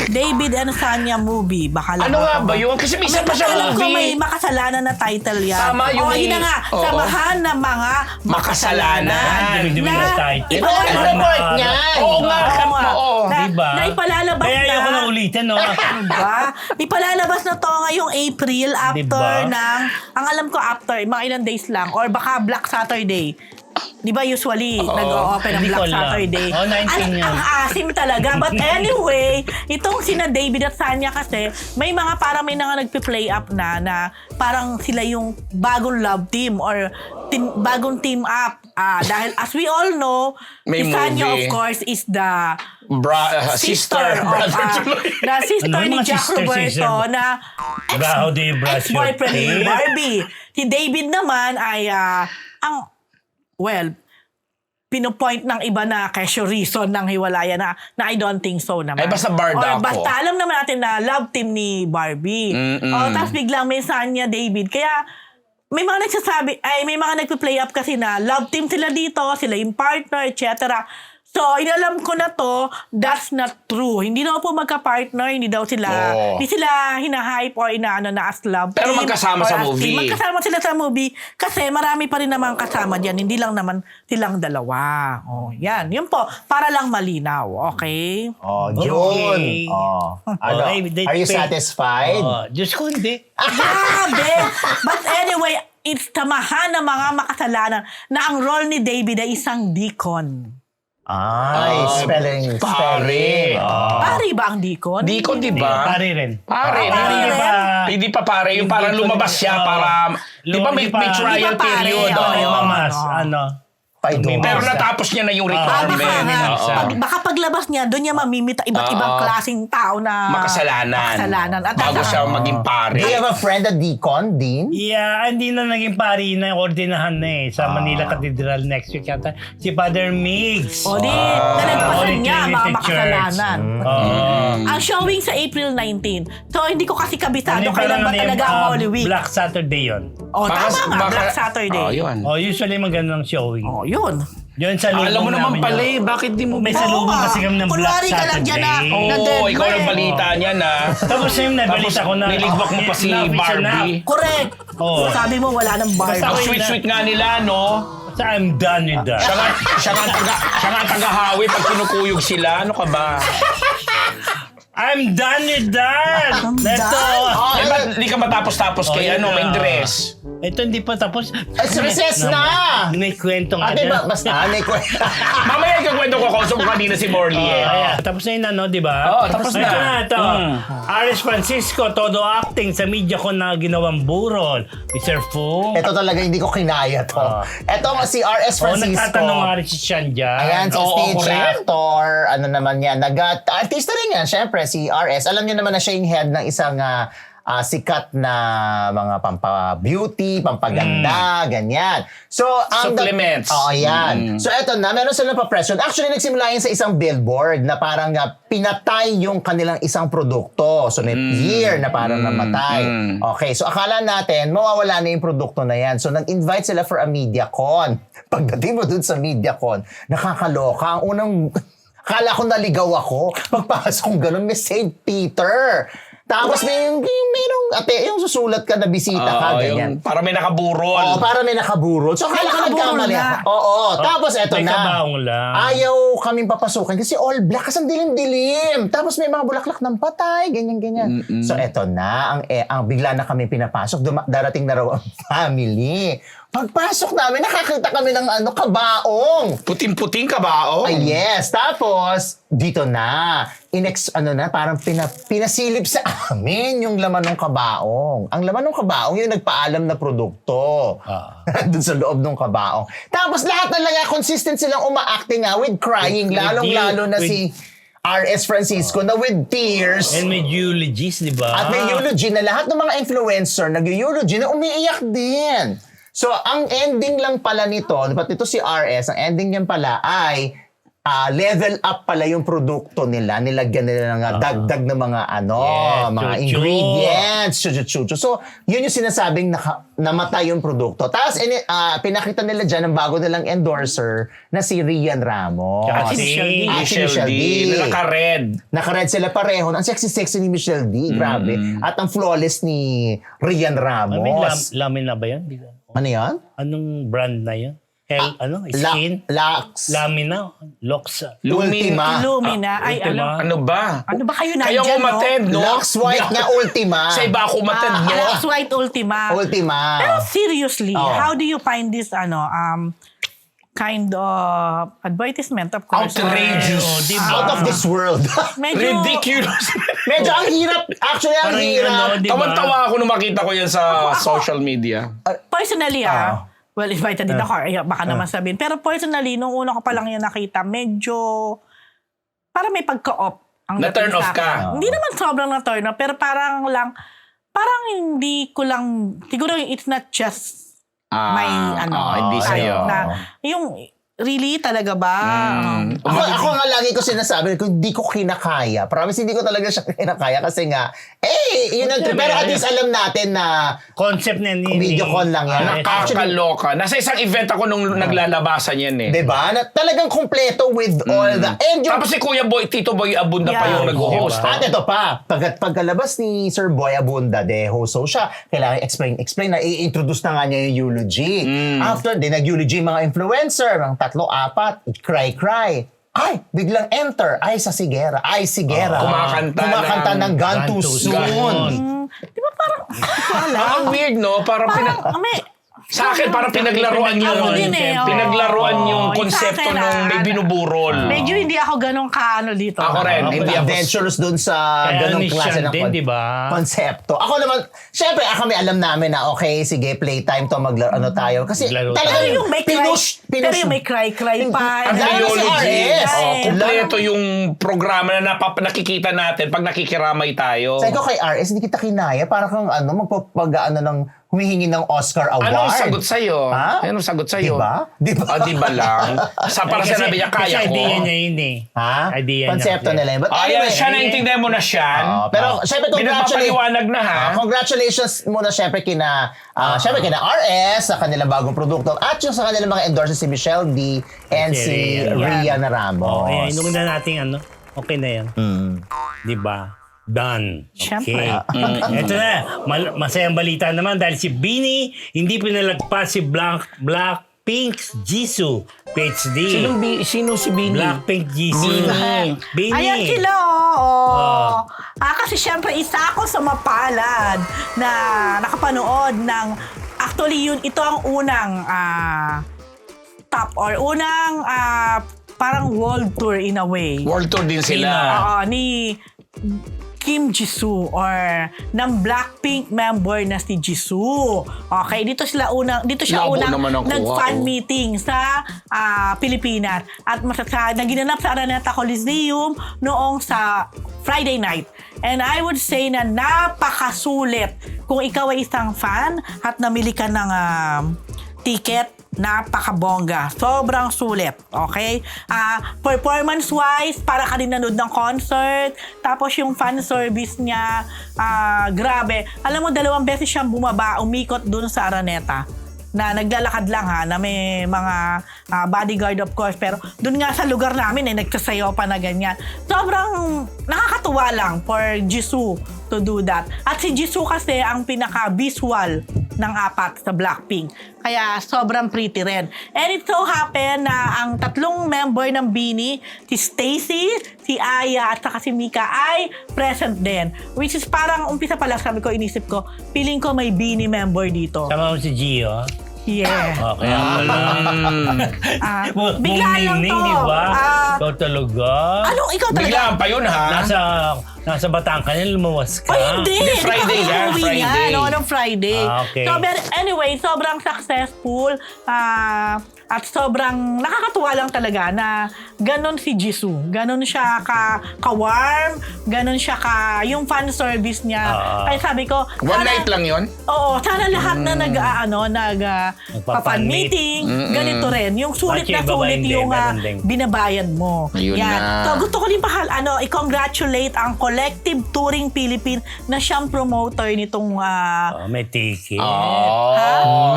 David and Sanya movie. Baka lang Ano nga ako ba yun? Kasi may isa pa siya alam ko may movie. makasalanan na title yan. Tama, yung yun na may- nga. Oo. Samahan ng mga makasalanan. Dumi-dumi na title. Ito ang report niyan. Oo nga, oo. Diba? Na ipalalabas Kaya na. ayoko na ulitin, no? Diba? Ipalalabas na to ngayong April after Diba? ng, ang alam ko after, mga ilang days lang, or baka Black Saturday. Di ba usually nag-o-open ang Hindi ko Black alam. Saturday? Oh, 19 yan. Ang asim talaga. But anyway, itong sina David at Sanya kasi, may mga parang may mga nagpi-play up na parang sila yung bagong love team or bagong team up. Dahil as we all know, May si Sanya movie. of course is the sister, brother. the sister Ano ni mga Jack sister, Roberto sister? na How do you brush your ex-boyfriend ni teeth? Barbie. Si David naman ay pinupoint ng iba na kesyo reason ng hiwalayan na I don't think so naman. Ay, basta barda Or ako. basta alam naman natin na love team ni Barbie. Tapos biglang may Sanya David. Kaya may mga nagsasabi, may mga nagpe-play up kasi na love team sila dito, sila yung partner, etc. So, inalam ko na to, that's not true. Hindi daw po magka-partner, hindi daw sila, Oo. hindi sila hinahype o inaano na as love Pero team magkasama or sa as movie. team. Magkasama sila sa movie kasi marami pa rin naman kasama diyan, hindi lang naman silang dalawa. Oh, yan. Yun po, para lang malinaw, okay? Oh, Okay. June. Oh. Ano? Okay, Are you satisfied? Oh, Diyos ko, hindi. Grabe! But anyway, it's tamahan ng mga makasalanan na ang role ni David ay isang deacon. Ay, spelling. pare. Pari ba ang deacon? Di ko, di ba? Pare rin. Pare. Pare Hindi rin? pa. Hindi pa pare. Yung parang lumabas siya para... Di ba may trial Hindi pa pare, period? oo. May Oo. mamas, ano. Paido. Pero natapos niya na yung Baka, requirement. Oo. baka paglabas niya, doon niya mamimita iba't ibang klaseng tao na Makasalanan. At Bago siya maging pare. Do you have a friend na deacon, Dean? Yeah, hindi na naging pari na ordinahan na eh. Sa Manila Cathedral next week yata. Si Father Migs. O di, nalagpasan Holy niya mga Trinity makasalanan. Ang showing sa April 19. So, hindi ko kasi kabisado kailan ba talaga ang Holy Week. Black Saturday yun. O, tama nga, Black Saturday. Oh, yun. Oh, usually magandang showing. O, yun. Yun sa lubong Alam mo naman namin pala yun. eh, bakit di mo... May salubong Oo, kasi kami ng Black kunwari ka lang dyan Saturday. na Oo, dead ikaw man. ang balita niya na. Tapos na yung nabalita ko na. niligwak mo pa si Barbie. Correct. Oo. Sabi mo, wala nang Basta Ang ako Barbie. sweet-sweet nga nila, no? So I'm done with that. Siya nga ang tagahawi pag kinukuyog sila. Ano ka ba? I'm done with that! Ito! Eh, ba't di ka matapos-tapos kay yun ano, na. may dress? Ito hindi pa tapos. Recess na! May kwento nga Ate dyan. ba? Basta, may kwento. Mamaya ikakwento ko kausap ko kanina si Morley eh. Ayan. Tapos na yun ano, di ba? Oo, tapos na. Ito na, ito. Aris Francisco, todo acting sa media ko na ginawang burol. Mr. Fu. Ito talaga hindi ko kinaya to. Ito si R.S. Oh, Francisco. nagtatanong nga rin si Sean dyan. Ayan, si Oo, stage correct. actor, ano naman yan, artista rin yan, syempre, si RS. Alam niyo naman na siya yung head ng isang sikat na mga pampa-beauty, pampaganda, ganyan. So, Supplements. Oo, yan. So, eto na, meron silang pa-presyon. Actually, nagsimula yun sa isang billboard na parang pinatay yung kanilang isang produkto. So, may year na parang namatay. Okay, so akala natin, mawawala na yung produkto na yan. So, nag-invite sila for a MediaCon. Pagdating mo dun sa MediaCon, nakakaloka. Ang unang... Akala ko naligaw ako. Pagpasok ko ganun, may St. Peter. Tapos merong ate, yung susulat ka na bisita ka, ganyan. Para may nakaburol. Oo, para may nakaburol. So, akala ko nakaburol nagkamali na. ako. Oo, tapos eto May na. kabaong lang. Ayaw kaming papasukin kasi all black, kasi ang dilim-dilim. Tapos may mga bulaklak ng patay, ganyan-ganyan. So, eto na, ang bigla na kami pinapasok, darating na raw ang family. Pagpasok namin, nakakita kami ng kabaong. Puting-puting kabaong. Yes. Tapos, dito na. Parang pinasilip sa amin yung laman ng kabaong. Ang laman ng kabaong, yung nagpaalam na produkto. Doon sa loob ng kabaong. Tapos, lahat na lang, consistent silang umaacting with crying. Lalong-lalo na si R.S. Francisco na with tears. And may eulogies, di ba? At may eulogy na lahat ng mga influencer nag-eulogy na umiiyak din. So, ang ending lang pala nito, dapat ito si RS, ang ending niyan pala ay level up pala yung produkto nila. Nilagyan nila ng dagdag na mga mga chuchu. ingredients. Chuchu. So, yun yung sinasabing namatay yung produkto. Tapos, pinakita nila dyan ang bago nilang endorser na si Rian Ramos. Tsaka si Michelle D. Na naka-red. Naka-red sila pareho. Ang sexy-sexy ni Michelle D. Grabe. At ang flawless ni Rian Ramos. May lamin na ba yan? Ano yan? Anong brand na yan? Skin? Lux. Lamina? Lux? Ultima. Illumina. Ay, Ultima. Ano ba? Ano ba kayo Kayo nandyan, umattend, no? Lux White na Ultima. Sa iba ako umattend, no? Lux White Ultima. Ultima. Pero seriously, Oh. how do you find this, kind of advertisement, of course? Outrageous. Diba? Out of this world. Medyo, Ridiculous. Medyo ang hirap. Actually, ang Parang hirap. di ba? Tawan-tawa ako nung makita ko yan sa social media. Personally, well, invited din ako, baka naman sabihin. Pero personally, nung una ko pa lang yan nakita, medyo, parang may pagka-off. Na-turn off ka? Hindi naman sobrang na-turn off, pero parang hindi ko lang, siguro it's not just hindi sa'yo. na, yung, really, talaga ba? Ako nga lagi ko sinasabi ko hindi ko kinakaya. Promise, hindi ko talaga siya kinakaya kasi nga, yun ang pero at least alam natin na Concept na video con lang yan. Nakakaloka. Nasa isang event ako nung naglalabasan yan eh. Diba? Na talagang kompleto with all the... And yung, Tapos si Kuya Boy, Tito Boy Abunda pa Yeah. yung nag-host. at ito pa, pagkalabas ni Sir Boy Abunda de host siya, kailangan explain na i-introduce na nga niya yung eulogy. After, nag-eulogy mga influencer, mga 3-4, cry. Ay, biglang enter. Ay, Sigera. Kumakanta ng Gone Too Soon. Di ba parang, Ang weird, no? Parang sa akin, parang pinaglaruan Ako din yung oo. pinaglaruan yung Oo, konsepto sa akin, nung may binuburol. medyo hindi ako ganun dito. Ako rin, hindi ako. Adventurous dun sa Kaya ganong ni klase Sean ng din, di ba? konsepto. Ako naman, syempre, kami alam namin na okay, sige, playtime to, tayo. Kasi Maglaro talagang Pero yung may cry, pero yung may cry pa. Ang Lalo si eulogy. RS. Kompleto yung programa na nakikita natin pag nakikiramay tayo. Sabi ko kay RS, hindi kita kinaya. Para kang magpapag-ano ng humihingi ng Oscar Award. Anong sagot sa'yo? Ha? Anong sagot sa'yo? Diba? Diba? Diba lang? Para sinabi niya, kaya Kasi ko. idea niya yun eh. Ha? Idea niya. Konsepto nila yun. But Ayan, siya naintindihan mo na siya. pero syempre, Pinagpapaliwanag na ha. Congratulations muna syempre kina RS sa kanilang bagong produkto at yung sa kanilang mga endorses si Michelle D and si Rian Ramos. Ayan, inuna natin okay na yan. Di ba? Done. Siyempre. Okay. Ito na. Masayang balita naman dahil si Beanie hindi pinalagpas si Blackpink's Jisoo PhD. Sino si Bini? Blackpink Jisoo. Beanie. Ayan sila, kasi syempre, isa ako sa mapalad na nakapanood ng, actually ito ang unang top or unang parang world tour in a way. World tour din sila. Ni Kim Jisoo or ng Blackpink member na si Jisoo. Okay, dito siya Labo unang naman ang kuha, nag-fan meeting sa Pilipinas at naginanap sa Araneta Coliseum noong sa Friday night. And I would say na napakasulit kung ikaw ay isang fan at namili ka ng ticket. Napakabongga. Sobrang sulit. Okay? Performance-wise, para ka din nanood ng concert. Tapos yung fan service niya, grabe. Alam mo, 2 beses siyang umikot dun sa Araneta. na naglalakad lang ha, na may mga bodyguard of course, pero dun nga sa lugar namin nagsasayaw pa na ganyan. Sobrang nakakatuwa lang for Jisoo to do that. At si Jisoo kasi ang pinaka-visual ng apat sa Blackpink. Kaya sobrang pretty rin. And it so happen na ang tatlong member ng BINI, si Stacy, si Aya at saka si Mika ay present din. Which is parang umpisa pa lang sabi ko, inisip ko, feeling ko may BINI member dito. Sama mo si Gio. Yeah. Okay, pala. Bigla lang to. Di ba? Ikaw talaga. Anong ikaw talaga? Biglaan pa yun, ha? Nasa Bataan ka niya, lumuwas ka. Ay, hindi. Hindi, Friday Hindi pa yan, ako uuwi Friday. yan. No, Friday. Okay. So, but anyway, sobrang successful. At sobrang nakakatuwa lang talaga na ganon si Jisoo. Ganon siya ka-warm. Ganon siya yung fan service niya. Kaya sabi ko, One night lang yun? Oo, sana lahat na nag-fan meeting, ganito rin. Yung sulit na Bakit, sulit hindi, yung meron din. binabayan mo. Ayun na. So gusto ko din i-congratulate ang Collective Touring Philippines na siyang promoter nitong May ticket.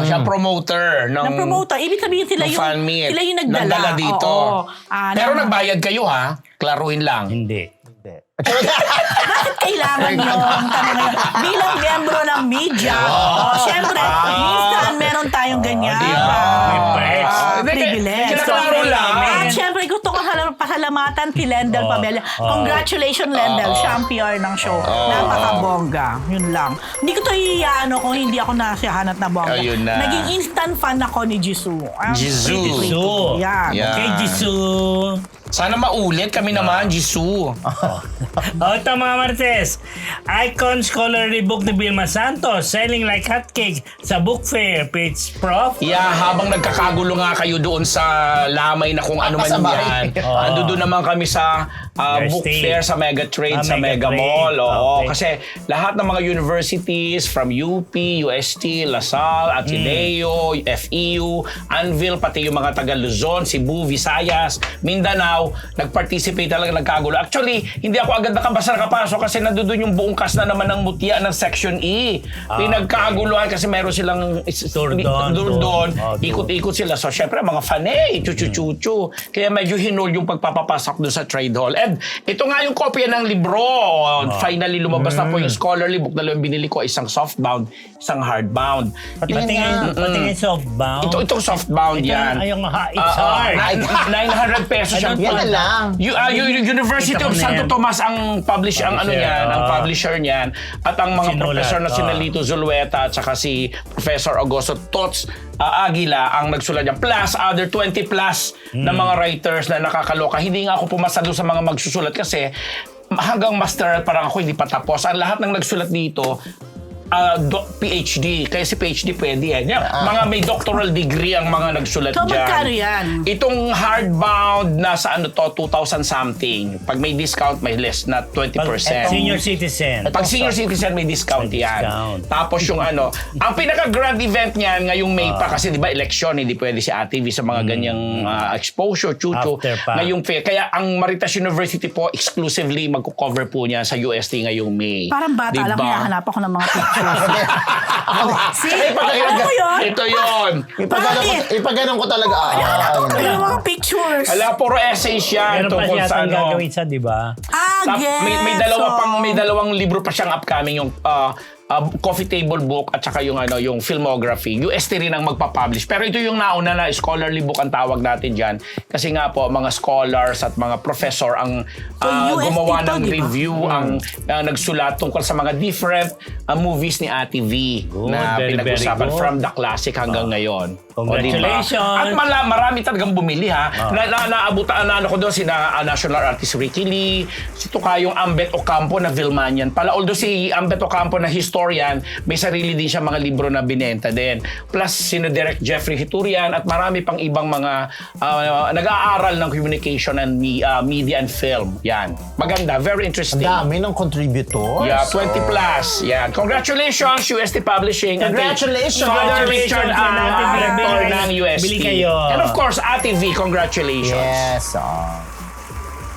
Siya promoter ng promoter. Ibig sabihin sila ng fan meet. sila yung nagdala. dito. Oo. Pero nagbayad kayo, ha? Klaruhin lang. Hindi. Bakit kailangan yung tanong ngayon? Bilang miyembro ng media, syempre, minsan meron tayong ganyan. May press. Privilege. Kinaklaro lang. At syempre, gusto ko pasalamatan si Lendel Pabella. Congratulations, Lendel. Champion ng show. Napakabongga. Yun lang. Hindi ko to kung hindi ako nasiyahan at nabongga. Ayun na. Naging instant fan ako ni Jisoo. Jisoo. Jisoo. Yan. Yeah. Okay, Jisoo. Sana maulit kami naman, Jisoo. Ito mga Martes, Icon Scholarly Book ni Vilma Santos selling like hotcakes sa book fair, page prof. Yeah, habang nagkakagulo nga kayo doon sa lamay na kung ano man Kasabay. yan. Ando doon naman kami sa book Thursday. fair sa Mega Trade, sa Mega Mega Trade. Mall. Oo, Okay. kasi lahat ng mga universities from UP, UST, LaSalle, Ateneo, FEU, Anvil, pati yung mga taga Luzon, Cebu, Visayas, Mindanao, nag-participate talaga, nagkagulo. Actually, hindi ako agad nakapasok kasi nandoon yung buong cast na naman ng mutya ng Section E. Pinagkaguluhan kasi meron silang Tour doon. Ikot-ikot sila. So, syempre, mga fanay, chuchu-chuchu. Kaya medyo hinol yung pagpapapasok doon sa Trade Hall. And ito nga yung kopya ng libro. Finally, lumabas na po yung scholarly book. Dalawang binili ko, isang softbound, isang hardbound. Patingin softbound. Itong softbound yan. Ay, it's hard. 900 pesos siyang Yan na lang. University Kita of mo na Santo yan. Tomas ang ang publisher niyan at ang mga Sinulat, professor na si Nalito Zulueta at saka si Professor Augusto Tots Aguila ang nagsulat niyan. Plus other 20 plus na mga writers na nakakaloka. Hindi nga ako pumasa doon sa mga magsusulat kasi hanggang master parang ako hindi pa tapos. Ang lahat ng nagsulat dito PhD. Kaya si PhD pwede yan. Mga may doctoral degree ang mga nagsulat So, dyan. magkano yan? Itong hardbound, nasa 2,000 something. Pag may discount, may less na 20%. Pag senior citizen. Pag senior citizen, may discount May yan. discount. Tapos yung ang pinaka-grand event niyan, ngayong May pa, kasi di ba election, hindi pwede si ATV sa mga ganyang exposure, chuchu. After pa. Ngayong fair. Kaya ang Maritas University po, exclusively magko-cover po niya sa UST ngayong May. Parang bata lang, Diba? hinahanap ako ng mga pictures. See? Ay, Ano ko yun? Ito yun. Ipaganon ko talaga. Ano yung mga pictures? Hala, puro essays yan. Meron pa tungkol siya sa gagawin sa, di ba? May dalawang libro pa siyang upcoming, yung coffee table book at saka yung yung filmography. UST rin ang magpa-publish. Pero ito yung nauna na scholarly book ang tawag natin diyan kasi nga po mga scholars at mga professor ang UST gumawa to, ng di ba? review, ang nagsulat tungkol sa mga different movies ni Ate V na very, very pinag-usapan good. from the classic hanggang ngayon. Congratulations! At marami talagang bumili ha. Naabutan ko doon sina national artist Ricky Lee, si Tukayong Ambet Ocampo na Vilmanian pala. Although si Ambet Ocampo na historian, may sarili din siya mga libro na binenta din. Plus sina Direk Jeffrey Hiturian at marami pang ibang mga nag-aaral ng communication and media and film. Yan. Maganda, very interesting. Ang dami ng contributors. Yeah, 20 plus. Yan. Congratulations, UST Publishing. Congratulations. Father Richard Congratulations, Director ng UST. Bili kayo. And of course, Ate V, congratulations. Yes.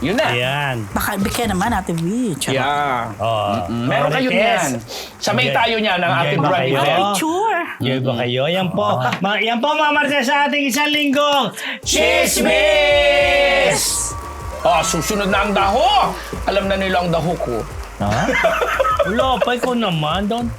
Yun na. Ayan. Baka bigyan naman natin, Witch. Yeah. Oh. Meron kayo Marites. niyan. Sa may tayo niyan ng ating Enjoy ba grand kayo? event. Picture. Yun ba kayo? Yan po. Yan po mga Marites sa ating isang linggong Chismis! Susunod na ang daho. Alam na nila ang daho ko. Ha? Wala pa, ikaw naman. Don't,